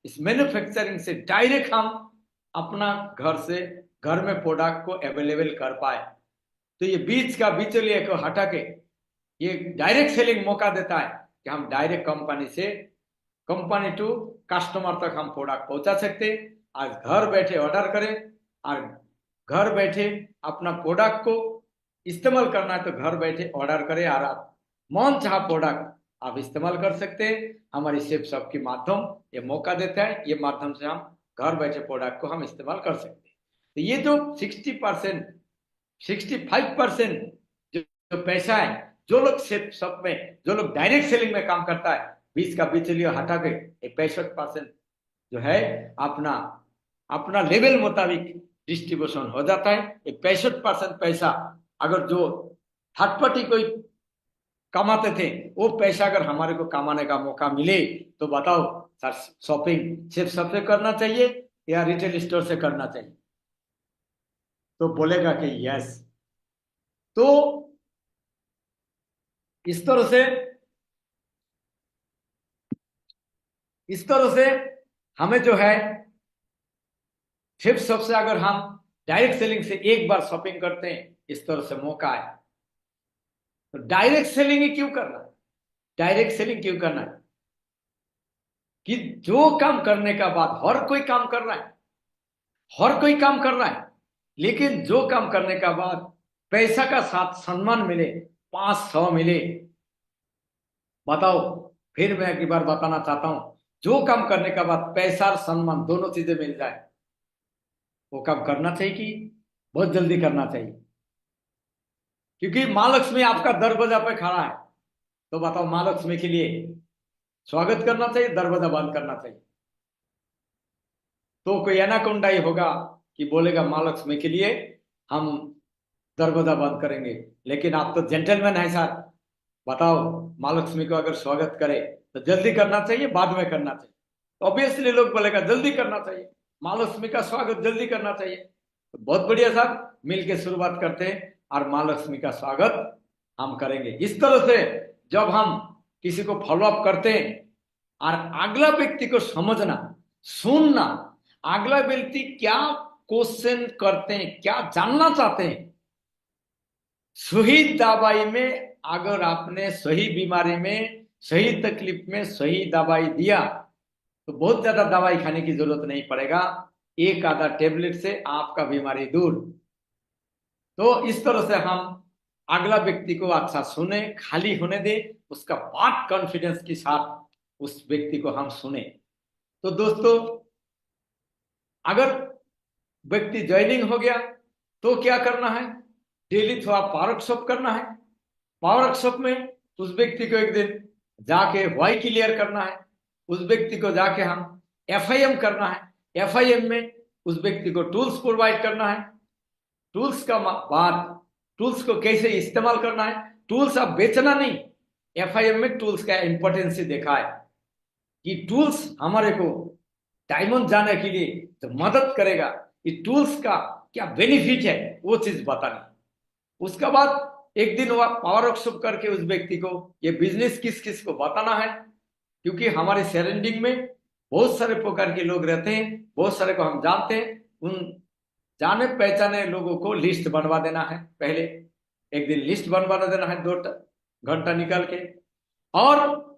इस मैन्युफैक्चरिंग से डायरेक्ट हम अपना घर में प्रोडक्ट को अवेलेबल कर पाए। तो ये बीच का बिचौलिए को हटा के ये डायरेक्ट सेलिंग मौका देता है कि हम डायरेक्ट कंपनी टू कस्टमर तक हम प्रोडक्ट पहुंचा सकते। आज घर बैठे ऑर्डर करें और घर बैठे अपना प्रोडक्ट को इस्तेमाल करना है, तो घर बैठे ऑर्डर करें और आप मन चाह प्रोडक्ट आप इस्तेमाल कर सकते हैं। हमारी सेफ शॉप की माध्यम ये मौका देता है, ये माध्यम से हम घर बैठे प्रोडक्ट को हम इस्तेमाल कर सकते हैं। तो ये जो 60%, 65% जो पैसा है, जो लोग सेफ शॉप में, जो लोग डायरेक्ट सेलिंग में काम करता है, 20 का बिचौलिया हटा के 65% जो है अपना लेवल मुताबिक डिस्ट्रीब्यूशन हो जाता है। 65% पैसा अगर जो थर्ड पार्टी कोई कमाते थे, वो पैसा अगर हमारे को कमाने का मौका मिले, तो बताओ सर, शॉपिंग सिर्फ शॉप से करना चाहिए या रिटेल स्टोर से करना चाहिए? तो बोलेगा कि यस। तो इस तरह से हमें जो है सिर्फ शॉप से अगर हम डायरेक्ट सेलिंग से एक बार शॉपिंग करते हैं, इस तरह से मौका है। तो डायरेक्ट सेलिंग ही क्यों करना है? डायरेक्ट सेलिंग क्यों करना है कि जो काम करने का बाद हर कोई काम कर रहा है, हर कोई काम कर रहा है, लेकिन जो काम करने का बाद पैसा का साथ सम्मान मिले, 500 मिले, बताओ। फिर मैं एक बार बताना चाहता हूं, जो काम करने का बाद पैसा और सम्मान दोनों चीजें मिल जाए, वो काम करना चाहिए कि बहुत जल्दी करना चाहिए? क्योंकि माँ लक्ष्मी आपका दरवाजा पे खड़ा है, तो बताओ माँ लक्ष्मी के लिए स्वागत करना चाहिए, दरवाजा बंद करना चाहिए? तो कोई एनाकोंडा ही होगा कि बोलेगा माँ लक्ष्मी के लिए हम दरवाजा बंद करेंगे। लेकिन आप तो जेंटलमैन है सर, बताओ माँ लक्ष्मी को अगर स्वागत करे तो जल्दी करना चाहिए, बाद में करना चाहिए? तो ऑब्वियसली लोग बोलेगा जल्दी करना चाहिए, माँ लक्ष्मी का स्वागत जल्दी करना चाहिए। तो बहुत बढ़िया सर, मिलके शुरुआत करते हैं और माँ लक्ष्मी का स्वागत हम करेंगे। इस तरह से जब हम किसी को फॉलो अप करते हैं और अगला व्यक्ति को समझना, सुनना, अगला व्यक्ति क्या क्वेश्चन करते हैं, क्या जानना चाहते हैं, सही दवाई में अगर आपने सही बीमारी में, सही तकलीफ में सही दवाई दिया, तो बहुत ज्यादा दवाई खाने की जरूरत नहीं पड़ेगा, एक आधा टेबलेट से आपका बीमारी दूर। तो इस तरह से हम अगला व्यक्ति को अच्छा सुने, खाली होने दे, उसका बात कॉन्फिडेंस के साथ उस व्यक्ति को हम सुने। तो दोस्तों, अगर व्यक्ति ज्वाइनिंग हो गया तो क्या करना है? डेली थोड़ा पावर वर्कशॉप करना है। पावर वर्कशॉप में उस व्यक्ति को एक दिन जाके वाई क्लियर करना है, उस व्यक्ति को जाके हम FIM करना है। FIM में उस व्यक्ति को टूल्स प्रोवाइड करना है। टूल्स का बाद टूल्स को कैसे इस्तेमाल करना है, टूल्स अब बेचना नहीं। FIM में टूल्स का इंपॉर्टेंस देखा है कि टूल्स हमारे को डायमंड जाने के लिए जो मदद करेगा, ये टूल्स का क्या बेनिफिट है, वो चीज बतानी। उसके बाद एक दिन वह पावर वर्कशॉप करके उस व्यक्ति को ये बिजनेस किस किस को बताना है, क्योंकि हमारे सराउंडिंग में बहुत सारे प्रकार के लोग रहते हैं, बहुत सारे को हम जानते हैं। उन जाने पहचाने लोगों को लिस्ट बनवा देना है। पहले एक दिन लिस्ट बनवा देना है, 2 घंटा निकाल के, और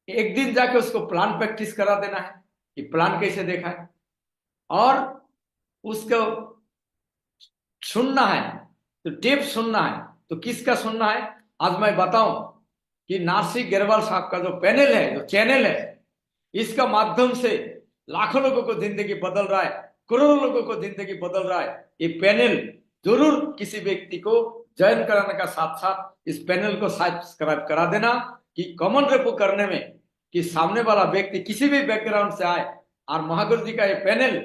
एक दिन जाके उसको प्लान प्रैक्टिस करा देना है कि प्लान कैसे देखा है, और उसको सुनना है। तो टेप सुनना है, तो किसका सुनना है? आज मैं बताऊं कि नासिक गेरवाल साहब का जो पैनल है, जो चैनल है, इसका माध्यम से लाखों लोगों को जिंदगी बदल रहा है, करोड़ों लोगों को जिंदगी बदल रहा है। ये पैनल जरूर किसी व्यक्ति को ज्वाइन कराने का साथ साथ इस पैनल को सब्सक्राइब करा देना, कि कॉमन रेपो करने में कि सामने वाला व्यक्ति किसी भी बैकग्राउंड से आए। और महागुरु जी का ये पैनल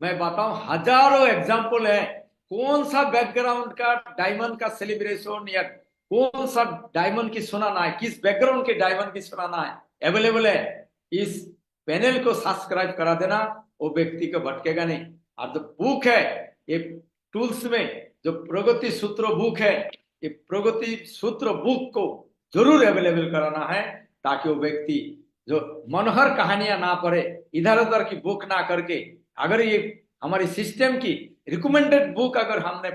मैं बताऊं, हजारों एग्जाम्पल है। कौन सा बैकग्राउंड का डायमंड का सेलिब्रेशन या कौन सा डायमंड की सुनाना है, किस बैकग्राउंड के डायमंड की सुनाना है, अवेलेबल है। इस पैनल को सब्सक्राइब करा देना, वो व्यक्ति को भटकेगा नहीं। और जो बुक है, ये टूल्स में जो प्रगति सूत्र बुक है, ये प्रगति सूत्र बुक को जरूर अवेलेबल कराना है, ताकि वो व्यक्ति जो मनोहर कहानियां ना पढ़े, इधर उधर की बुक ना करके, अगर ये हमारी सिस्टम की रिकमेंडेड बुक अगर हमने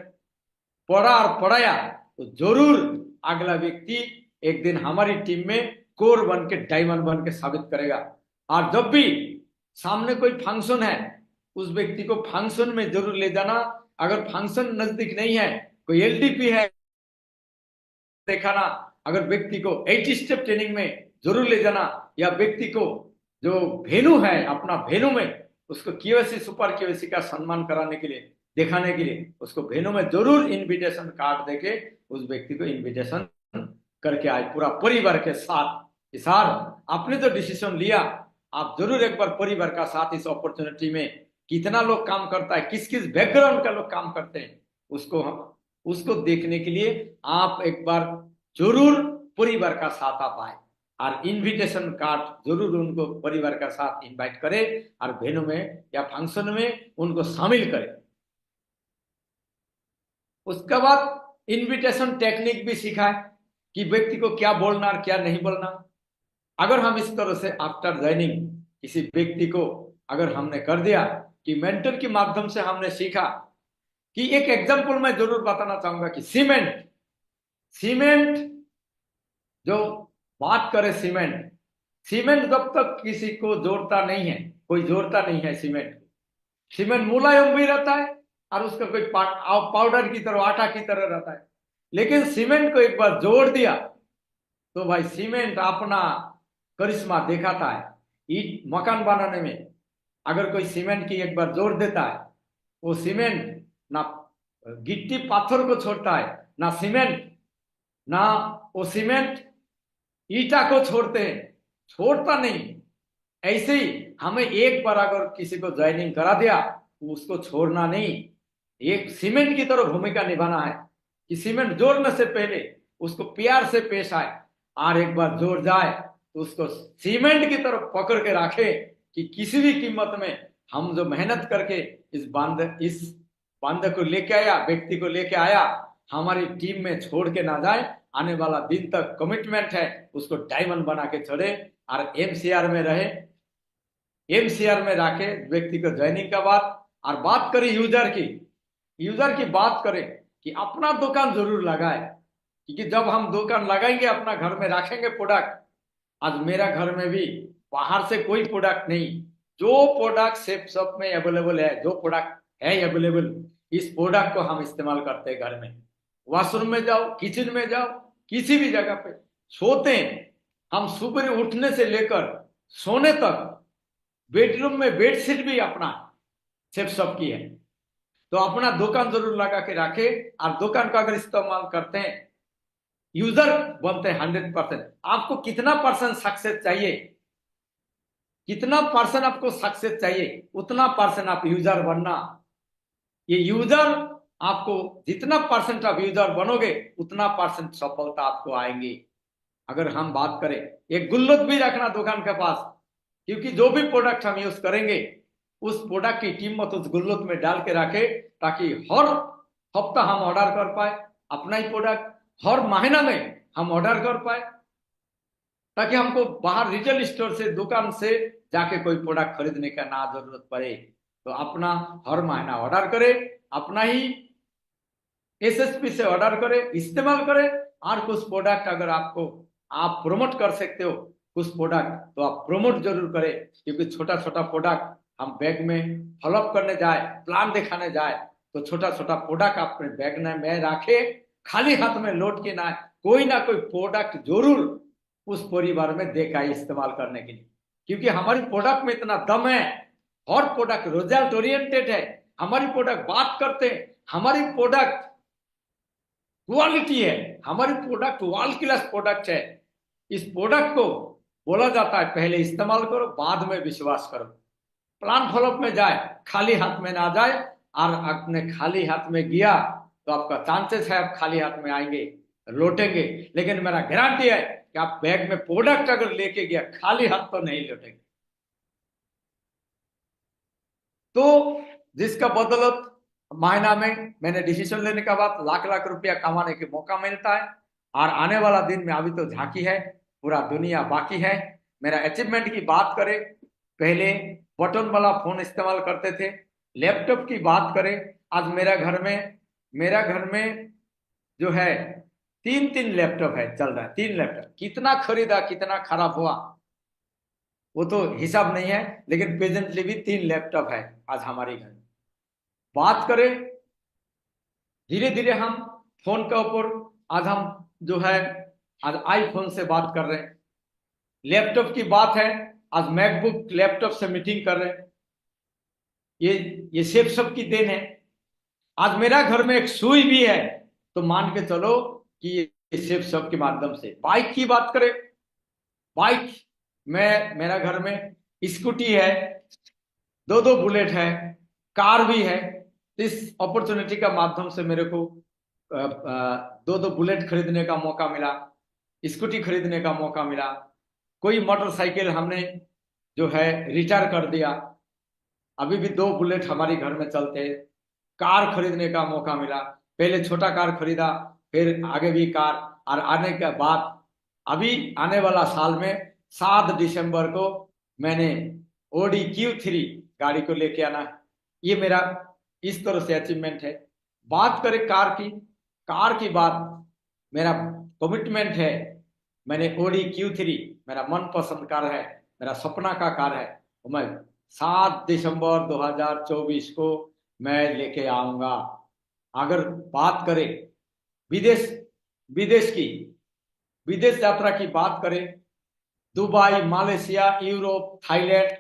पढ़ा और पढ़ाया, तो जरूर अगला व्यक्ति एक दिन हमारी टीम में कोर बन के डायमंड बन के साबित करेगा। और जब भी सामने कोई फंक्शन है, उस व्यक्ति को फंक्शन में जरूर ले जाना। अगर फंक्शन नजदीक नहीं है, कोई एलडीपी है दिखाना, अगर व्यक्ति को 8 स्टेप ट्रेनिंग में जरूर ले जाना, या व्यक्ति को जो वेन्यू है अपना वेन्यू में उसको केवाईसी सुपर केवाईसी का सम्मान कराने के लिए, दिखाने के लिए उसको वेन्यू में जरूर इनविटेशन कार्ड देके उस व्यक्ति को इनविटेशन करके आए पूरा परिवार के साथ। सर, आपने जो डिसीजन लिया, आप जरूर एक बार परिवार का साथ इस अपॉर्चुनिटी में, कितना लोग काम करता है, किस किस बैकग्राउंड का लोग काम करते हैं, उसको देखने के लिए आप एक बार जरूर परिवार का साथ आप आए, और इनविटेशन कार्ड जरूर उनको परिवार का साथ इनवाइट करें, और वेन्यू में या फंक्शन में उनको शामिल करें। उसके बाद इनविटेशन टेक्निक भी सिखाए कि व्यक्ति को क्या बोलना और क्या नहीं बोलना। अगर हम इस तरह से आफ्टर ज्वाइनिंग किसी व्यक्ति को अगर हमने कर दिया कि मेंटर के माध्यम से हमने सीखा, कि एक एग्जांपल मैं जरूर बताना चाहूंगा कि सीमेंट जो बात करे, सीमेंट जब तक किसी को जोड़ता नहीं है, कोई जोड़ता नहीं है सीमेंट मुलायम भी रहता है और उसका कोई पाउडर की तरह, आटा की तरह रहता है। लेकिन सीमेंट को एक बार जोड़ दिया तो भाई सीमेंट अपना करिश्मा दिखाता है। ईट मकान बनाने में अगर कोई सीमेंट की एक बार जोड़ देता है, वो सीमेंट ना गिट्टी पाथर को छोड़ता है, ना वो सीमेंट ईटा को छोड़ता नहीं। ऐसे ही हमें एक बार अगर किसी को ज्वाइनिंग करा दिया तो उसको छोड़ना नहीं, एक सीमेंट की तरह भूमिका निभाना है कि सीमेंट जोड़ने से पहले उसको प्यार से पेश आए, और एक बार जोड़ जाए तो उसको सीमेंट की तरफ पकड़ के रखे कि किसी भी कीमत में हम जो मेहनत करके इस बांध को लेके आया, व्यक्ति को लेके आया, हमारी टीम में छोड़ के ना जाए। आने वाला दिन तक कमिटमेंट है, उसको डायमंड बना के छोड़े और एमसीआर में रहे। एमसीआर में रखे व्यक्ति को ज्वाइनिंग का और बात करें यूजर की बात करें कि अपना दुकान जरूर लगाए, क्योंकि जब हम दुकान लगाएंगे, अपना घर में रखेंगे प्रोडक्ट। आज मेरा घर में भी बाहर से कोई प्रोडक्ट नहीं, जो प्रोडक्ट सेफ शॉप में अवेलेबल है, जो प्रोडक्ट है अवेलेबल, इस प्रोडक्ट को हम इस्तेमाल करते हैं। घर में वॉशरूम में जाओ, किचन में जाओ, किसी भी जगह पे सोते हैं हम, सुबह उठने से लेकर सोने तक बेडरूम में बेडशीट भी अपना सेफ शॉप की है। तो अपना दुकान जरूर लगा के रखे, और दुकान का अगर इस्तेमाल करते हैं, यूजर बनते हैं 100%। आपको कितना परसेंट सक्सेस चाहिए, कितना परसेंट आपको सक्सेस चाहिए, उतना परसेंट आप यूजर बनना। ये यूजर आपको जितना परसेंट आप यूजर बनोगे, उतना परसेंट सफलता आपको आएंगी। अगर हम बात करें, एक गुल्लक भी रखना दुकान के पास, क्योंकि जो भी प्रोडक्ट हम यूज करेंगे उस प्रोडक्ट की कीमत उस गुल्लक में डाल के रखे, ताकि हर हफ्ता हम ऑर्डर कर पाए, अपना ही प्रोडक्ट हर महीना में हम ऑर्डर कर पाए, ताकि हमको बाहर रिटेल स्टोर से, दुकान से जाके कोई प्रोडक्ट खरीदने का ना जरूरत पड़े। तो अपना हर महीना ऑर्डर करे, अपना ही एसएसपी से ऑर्डर करे, इस्तेमाल करे। और कुछ प्रोडक्ट अगर आपको आप प्रमोट कर सकते हो कुछ प्रोडक्ट, तो आप प्रमोट जरूर करें, क्योंकि छोटा छोटा प्रोडक्ट हम बैग में फॉलोअप करने जाए, प्लान दिखाने जाए, तो छोटा छोटा प्रोडक्ट अपने बैग में रखे, खाली हाथ में लौट के ना, कोई ना कोई प्रोडक्ट जरूर उस परिवार में देखा इस्तेमाल करने के लिए। क्योंकि हमारी प्रोडक्ट में इतना दम है, और प्रोडक्ट रिजल्ट ओरिएंटेड है, हमारी प्रोडक्ट बात करते हैं, हमारी प्रोडक्ट क्वालिटी है, हमारी प्रोडक्ट वर्ल्ड क्लास प्रोडक्ट है। इस प्रोडक्ट को बोला जाता है पहले इस्तेमाल करो, बाद में विश्वास करो। प्लान फॉलोअप में जाए, खाली हाथ में ना जाए, और अपने खाली हाथ में गया तो आपका चांसेस है आप खाली हाथ में आएंगे, लौटेंगे। लेकिन मेरा गारंटी है कि आप बैग में प्रोडक्ट अगर लेके गया, खाली हाथ तो नहीं लौटेंगे। तो जिसका बदौलत महीना में मैंने डिसीजन लेने के बाद लाख लाख रुपया कमाने के मौका मिलता है। और आने वाला दिन में अभी तो झांकी है, पूरा दुनिया बाकी है। मेरा अचीवमेंट की बात करें, पहले बटन वाला फोन इस्तेमाल करते थे। लैपटॉप की बात करें, आज मेरा घर में जो है तीन तीन लैपटॉप है, चल रहा है। तीन लैपटॉप कितना खरीदा, कितना खराब हुआ वो तो हिसाब नहीं है, लेकिन प्रेजेंटली भी तीन लैपटॉप है आज हमारे घर। बात करें, धीरे धीरे हम फोन के ऊपर आज हम जो है आज आईफोन से बात कर रहे हैं। लैपटॉप की बात है, आज मैकबुक लैपटॉप से मीटिंग कर रहे हैं। ये सिर्फ सबकी देन है। आज मेरा घर में एक सुई भी है, तो मान के चलो कि ये सिर्फ सबके माध्यम से। बाइक की बात करें, बाइक में मेरा घर में स्कूटी है, दो दो बुलेट है, कार भी है। इस अपॉर्चुनिटी का माध्यम से मेरे को दो दो बुलेट खरीदने का मौका मिला, स्कूटी खरीदने का मौका मिला। कोई मोटरसाइकिल हमने जो है रिटायर कर दिया, अभी भी दो बुलेट हमारे घर में चलते हैं। कार खरीदने का मौका मिला, पहले छोटा कार खरीदा, फिर आगे भी कार। और आने के बाद अभी आने वाला साल में 7 दिसंबर को मैंने Audi Q3 गाड़ी को लेके आना है। ये मेरा इस तरह से अचीवमेंट है। बात करें कार की बात, मेरा कमिटमेंट है। मैंने Audi Q3 मेरा मनपसंद कार है, मेरा सपना का कार है, तो मैं 7 दिसंबर 2024 को मैं लेके आऊंगा। अगर बात करें विदेश विदेश यात्रा की बात करें, दुबई, मालয়েशिया, यूरोप, थाईलैंड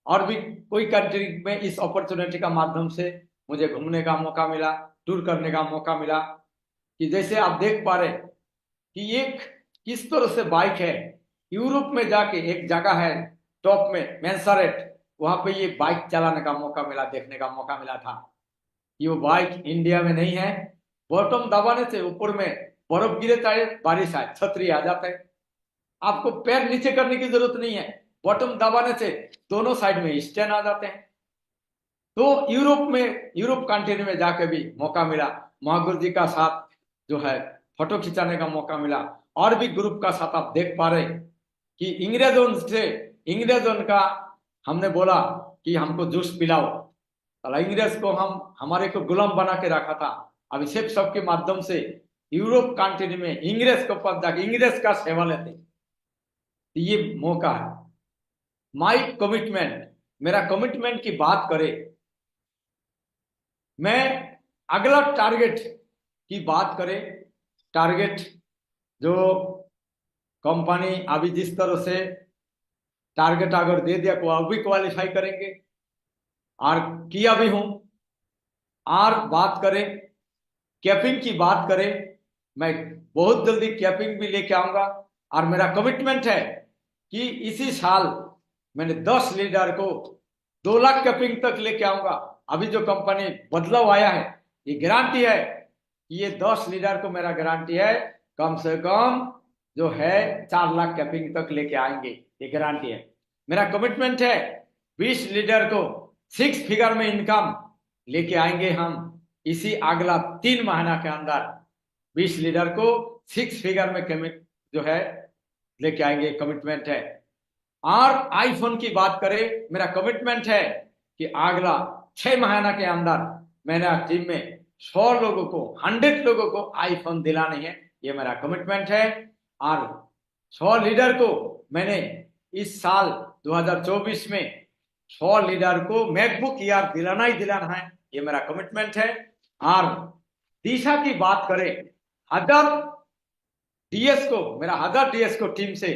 और भी कोई कंट्री में इस अपॉर्चुनिटी का माध्यम से मुझे घूमने का मौका मिला, टूर करने का मौका मिला। कि जैसे आप देख पा रहे कि एक किस तरह से बाइक है। यूरोप में जाके एक जगह है टॉप में मैनसरेट, वहां पे ये बाइक चलाने का मौका मिला, देखने का मौका मिला था। ये वो बाइक इंडिया में नहीं है। बॉटम दबाने से ऊपर में बर्फ गिरे, चाहे बारिश आए, छतरी आ जाता है। आपको पैर नीचे करने की जरूरत नहीं है, बॉटम दबाने से दोनों साइड में स्टैंड आ जाते हैं। तो यूरोप कंट्री में जाके भी मौका मिला, महागुरु जी का साथ जो है फोटो खिंचाने का मौका मिला। और भी ग्रुप का साथ आप देख पा रहे कि इंग्रेजों का हमने बोला कि हमको जूस पिलाओ, तो इंग्रेज को हमारे को गुलाम बना के रखा था। अभी सिर्फ सबके माध्यम से यूरोप कंट्री में इंग्रेज को पास जाके इंग्रेज का सेवा लेते, तो ये मौका है। माई कमिटमेंट, मेरा कमिटमेंट की बात करें, मैं अगला टारगेट की बात करें, टारगेट जो कंपनी अभी जिस तरह से टारगेट अगर दे दिया को अब भी क्वालिफाई करेंगे, और किया भी हूं। और बात करें कैपिंग की बात करें, मैं बहुत जल्दी कैपिंग भी लेके आऊंगा। और मेरा कमिटमेंट है कि इसी साल मैंने 10 लीडर को 2 लाख कैपिंग तक लेके आऊंगा। अभी जो कंपनी बदलाव आया है, ये गारंटी है कि ये 10 लीडर को, मेरा गारंटी है कम से कम जो है 4 लाख कैपिंग तक लेके आएंगे, ये गारंटी है। मेरा कमिटमेंट है 20 लीडर को 6 फिगर में इनकम लेके आएंगे हम इसी अगला 3 महीना के अंदर। 20 लीडर को 6 फिगर में कमिट जो है लेके आएंगे, कमिटमेंट है। और आईफोन की बात करें, मेरा कमिटमेंट है कि अगला 6 महीना के अंदर मैंने टीम में 100 लोगों को, 100 लोगों को आईफोन दिलानी है, ये मेरा कमिटमेंट है। और 100 लीडर को मैंने इस साल 2024 में 100 लीडर को मैकबुक ईयर दिलाना ही दिलाना है, ये मेरा कमिटमेंट है। और दिशा की बात करें, 1000 डीएस को, मेरा 1000 डीएस को टीम से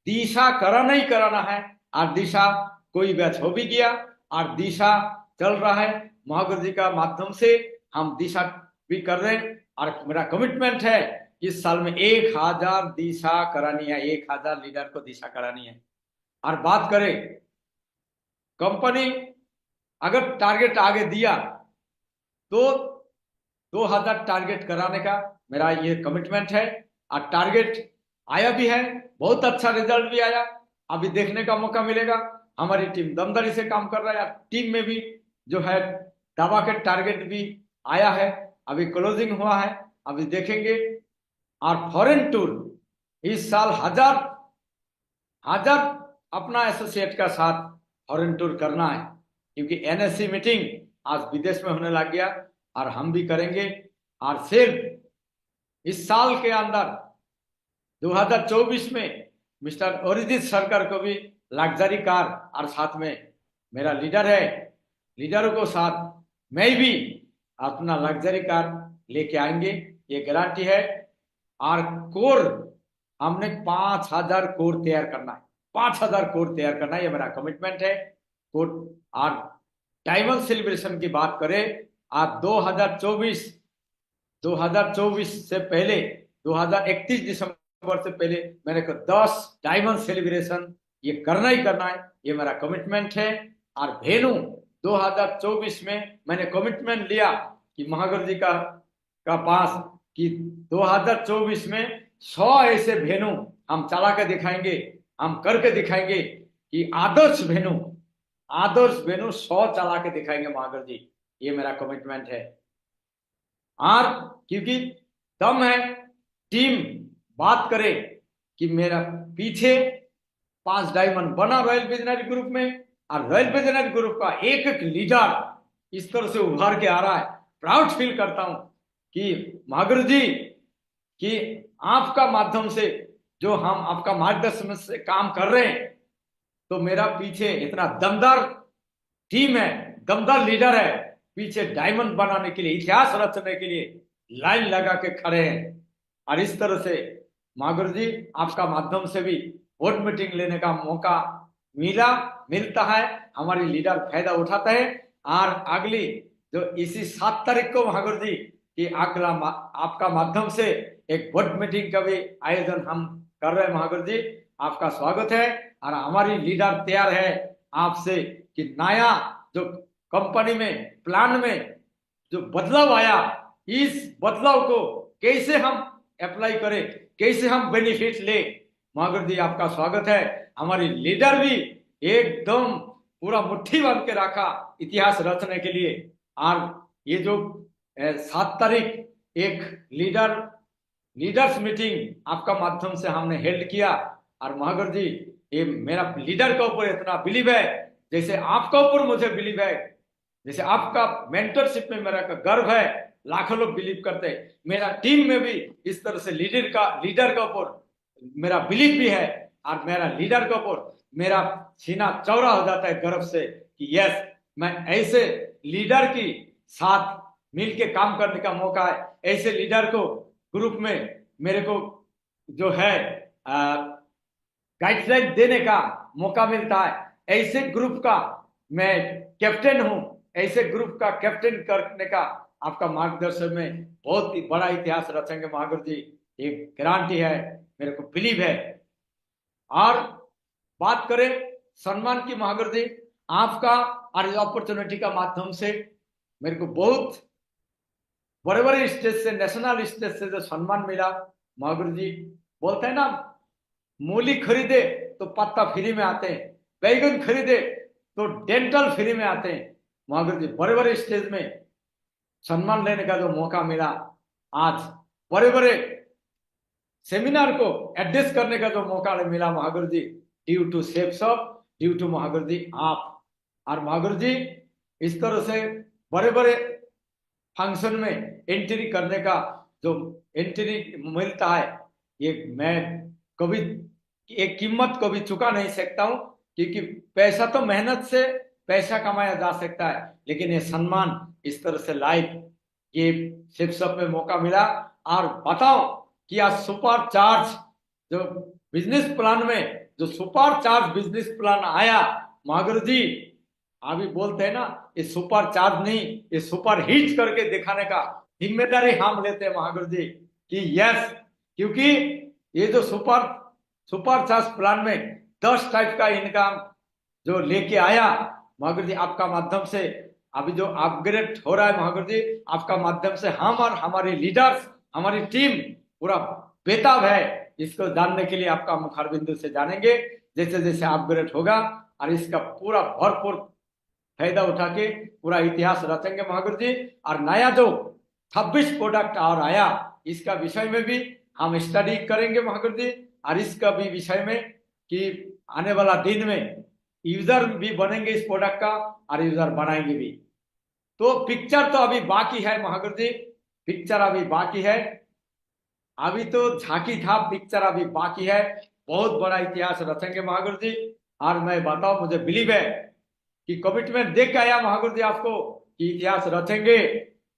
दिशा कराना ही कराना है। और दिशा कोई बैच हो भी गया और दिशा चल रहा है, महागुरु जी का माध्यम से हम दिशा भी कर रहे हैं। और मेरा कमिटमेंट है इस साल में 1000 दिशा करानी है, 1000 लीडर को दिशा करानी है। और बात करें कंपनी अगर टारगेट आगे दिया तो 2000 टारगेट कराने का मेरा ये कमिटमेंट है। और टारगेट आया भी है, बहुत अच्छा रिजल्ट भी आया, अभी देखने का मौका मिलेगा। हमारी टीम दमदारी से काम कर रहा है, टीम में भी जो है दावा के टारगेट भी आया है, अभी क्लोजिंग हुआ है, अभी देखेंगे। और फॉरेन टूर इस साल 1000 अपना एसोसिएट का साथ फॉरेन टूर करना है, क्योंकि एनएससी मीटिंग आज विदेश में होने लग गया और हम भी करेंगे। और सिर्फ इस साल के अंदर 2024 में मिस्टर अरिजीत सरकार को भी लग्जरी कार, और साथ में मेरा लीडर है, लीडरों को साथ मैं भी अपना लग्जरी कार लेके आएंगे, ये गारंटी है। और कोर हमने 5000 कोर तैयार करना है, 5000 कोर तैयार करना है, ये मेरा कमिटमेंट है। कोर और डायमंड सेलिब्रेशन की बात करें, आज 2024 से पहले 2031 दिसंबर से पहले मेरे को 10 डायमंड सेलिब्रेशन ये करना ही करना है, ये मेरा कमिटमेंट है। और भेनू 2024 में मैंने कमिटमेंट लिया कि महागुरु जी का पास कि 2024 में 100 ऐसे भेनू हम चला के दिखाएंगे, हम करके दिखाएंगे कि आदर्श भेनू 100 चला के दिखाएंगे महागुरु जी, ये मेरा कमिटमेंट है। और क्योंकि दम है, टीम बात करे कि मेरा पीछे 5 डायमंड बना रॉयल विजनरी ग्रुप में, और रॉयल विजनरी ग्रुप का एक एक लीडर इस तरह से उभर के आ रहा है। प्राउड फील करता हूं कि महागुरु जी कि आपका माध्यम से जो हम आपका मार्गदर्शन से काम कर रहे हैं, तो मेरा पीछे इतना दमदार टीम है, दमदार लीडर है, पीछे डायमंड बनाने के लिए, इतिहास रचने के लिए लाइन लगा के खड़े हैं। और इस तरह से महागुरु जी आपका माध्यम से भी बोर्ड मीटिंग लेने का मौका मिलता है, हमारी लीडर फायदा उठाता है। और अगली जो इसी 7 तारीख को महागुरु जी की अगला आपका माध्यम से एक बोर्ड मीटिंग का भी आयोजन हम कर रहे हैं। महागुरु जी आपका स्वागत है, और हमारी लीडर तैयार है आपसे कि नया जो कंपनी में प्लान में जो बदलाव आया, इस बदलाव को कैसे हम अप्लाई करें, कैसे हम बेनिफिट ले। महागुरु जी आपका स्वागत है, हमारी लीडर भी एकदम पूरा मुट्ठी बांध के रखा इतिहास रचने के लिए। और ये जो 7 तारीख एक लीडर्स मीटिंग आपका माध्यम से हमने हेल्ड किया, और महागुरु जी ये मेरा लीडर के ऊपर इतना बिलीव है, जैसे आपका ऊपर मुझे बिलीव है, जैसे आपका मेंटरशिप में मेरा गर्व है, लाखों लोग बिलीव करते हैं, मेरा टीम में भी इस तरह से लीडर के ऊपर मेरा बिलीव भी है, और मेरा लीडर के ऊपर मेरा सीना चौड़ा हो जाता है गर्व से कि यस, मैं ऐसे लीडर की साथ मिलके काम करने का मौका है, ऐसे लीडर को ग्रुप में मेरे को जो है गाइडलाइन देने का मौका मिलता है, ऐसे ग्रुप का मैं कैप्टन हूं, ऐसे ग्रुप का कैप्टन करने का आपका मार्गदर्शन में बहुत ही बड़ा इतिहास रचेंगे महागुरु जी, एक गारंटी है, मेरे को बिलीव है। और बात करें सम्मान की महागुरु जी, आपका और अपॉर्चुनिटी का माध्यम से मेरे को बहुत बड़े बड़े स्टेज से, नेशनल स्टेज से जो सम्मान मिला, महागुरु जी बोलते हैं ना, मूली खरीदे तो पत्ता फ्री में आते हैं, बैगन खरीदे तो डेंटल फ्री में आते हैं। महागुरु जी बड़े बड़े स्टेज में सम्मान लेने का जो मौका मिला, आज बड़े बड़े सेमिनार को एड्रेस करने का जो मौका मिला Mahaguru ji, due to steps of, due to Mahaguru ji आप। और महागुरु जी इस तरह से बड़े बड़े फंक्शन में एंट्री करने का जो एंट्री मिलता है, ये मैं कभी एक कीमत कभी चुका नहीं सकता हूं, क्योंकि पैसा तो मेहनत से पैसा कमाया जा सकता है, लेकिन ये सम्मान इस तरह से लाइव ये शिप में मौका मिला। और बताओ कि आज सुपर चार्ज जो बिजनेस प्लान में जो सुपर चार्ज बिजनेस प्लान आया महागुरु जी, अभी बोलते हैं ना ये सुपर चार्ज नहीं, ये सुपर हिट करके दिखाने का जिम्मेदारी हम लेते हैं महागुरु जी कि यस। क्योंकि ये जो सुपर सुपर चार्ज प्लान में 10 टाइप का इनकम जो लेके आया महागुरु जी आपका माध्यम से, अभी जो अपग्रेड हो रहा है महागुरु जी आपका माध्यम से, हम और हमारे लीडर्स हमारी टीम पूरा बेताब है इसको जानने के लिए। आपका मुखारबिंदु से जानेंगे जैसे जैसे अपग्रेड होगा, और इसका पूरा भरपूर फायदा उठा के पूरा इतिहास रचेंगे महागुरु जी। और नया जो 26 प्रोडक्ट और आया इसका विषय में भी हम स्टडी करेंगे महागुरु जी, और इसका भी विषय में कि आने वाला दिन में यूजर भी बनेंगे इस प्रोडक्ट का और यूजर बनाएंगे भी। तो पिक्चर तो अभी बाकी है महागुरु जी, पिक्चर अभी बाकी है, अभी तो झांकी था, पिक्चर अभी बाकी है, बहुत बड़ा इतिहास रचेंगे महागुरु जी। और मैं बताऊं मुझे बिलीव है कि कमिटमेंट देख के आया महागुरु जी आपको कि इतिहास रचेंगे।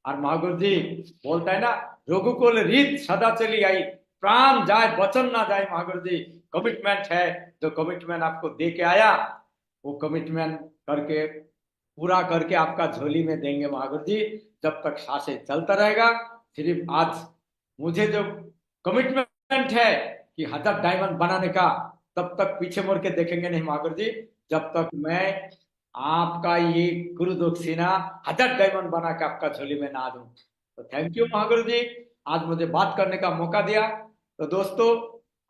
और महागुरु जी बोलता है ना रघुकुल रीत सदा चली आई, प्राण जाए वचन ना जाए महागुरु जी, कमिटमेंट है, जो कमिटमेंट आपको दे के आया वो कमिटमेंट करके पूरा करके आपका झोली में देंगे महागुरु जी। जब तक सांसें चलता रहेगा, सिर्फ आज मुझे जो कमिटमेंट है कि 1000 डायमंड बनाने का, तब तक पीछे मुड़ के देखेंगे नहीं महागुरु जी, जब तक मैं आपका ये गुरु दक्षिणा 1000 डायमंड बना के आपका झोली में ना दूं। तो थैंक यू महागुरु जी, आज मुझे बात करने का मौका दिया। तो दोस्तों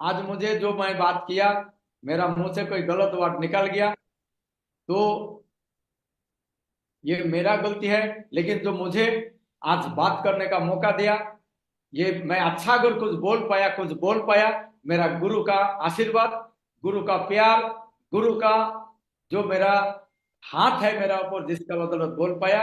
आज मुझे जो मैं बात किया, मेरा मुंह से कोई गलत वर्ड निकल गया तो ये मेरा गलती है, लेकिन जो मुझे आज बात करने का मौका दिया, ये मैं अच्छा अगर कुछ बोल पाया, मेरा गुरु का आशीर्वाद, गुरु का प्यार, गुरु का जो मेरा हाथ है मेरा ऊपर जिसका बदौलत बोल पाया,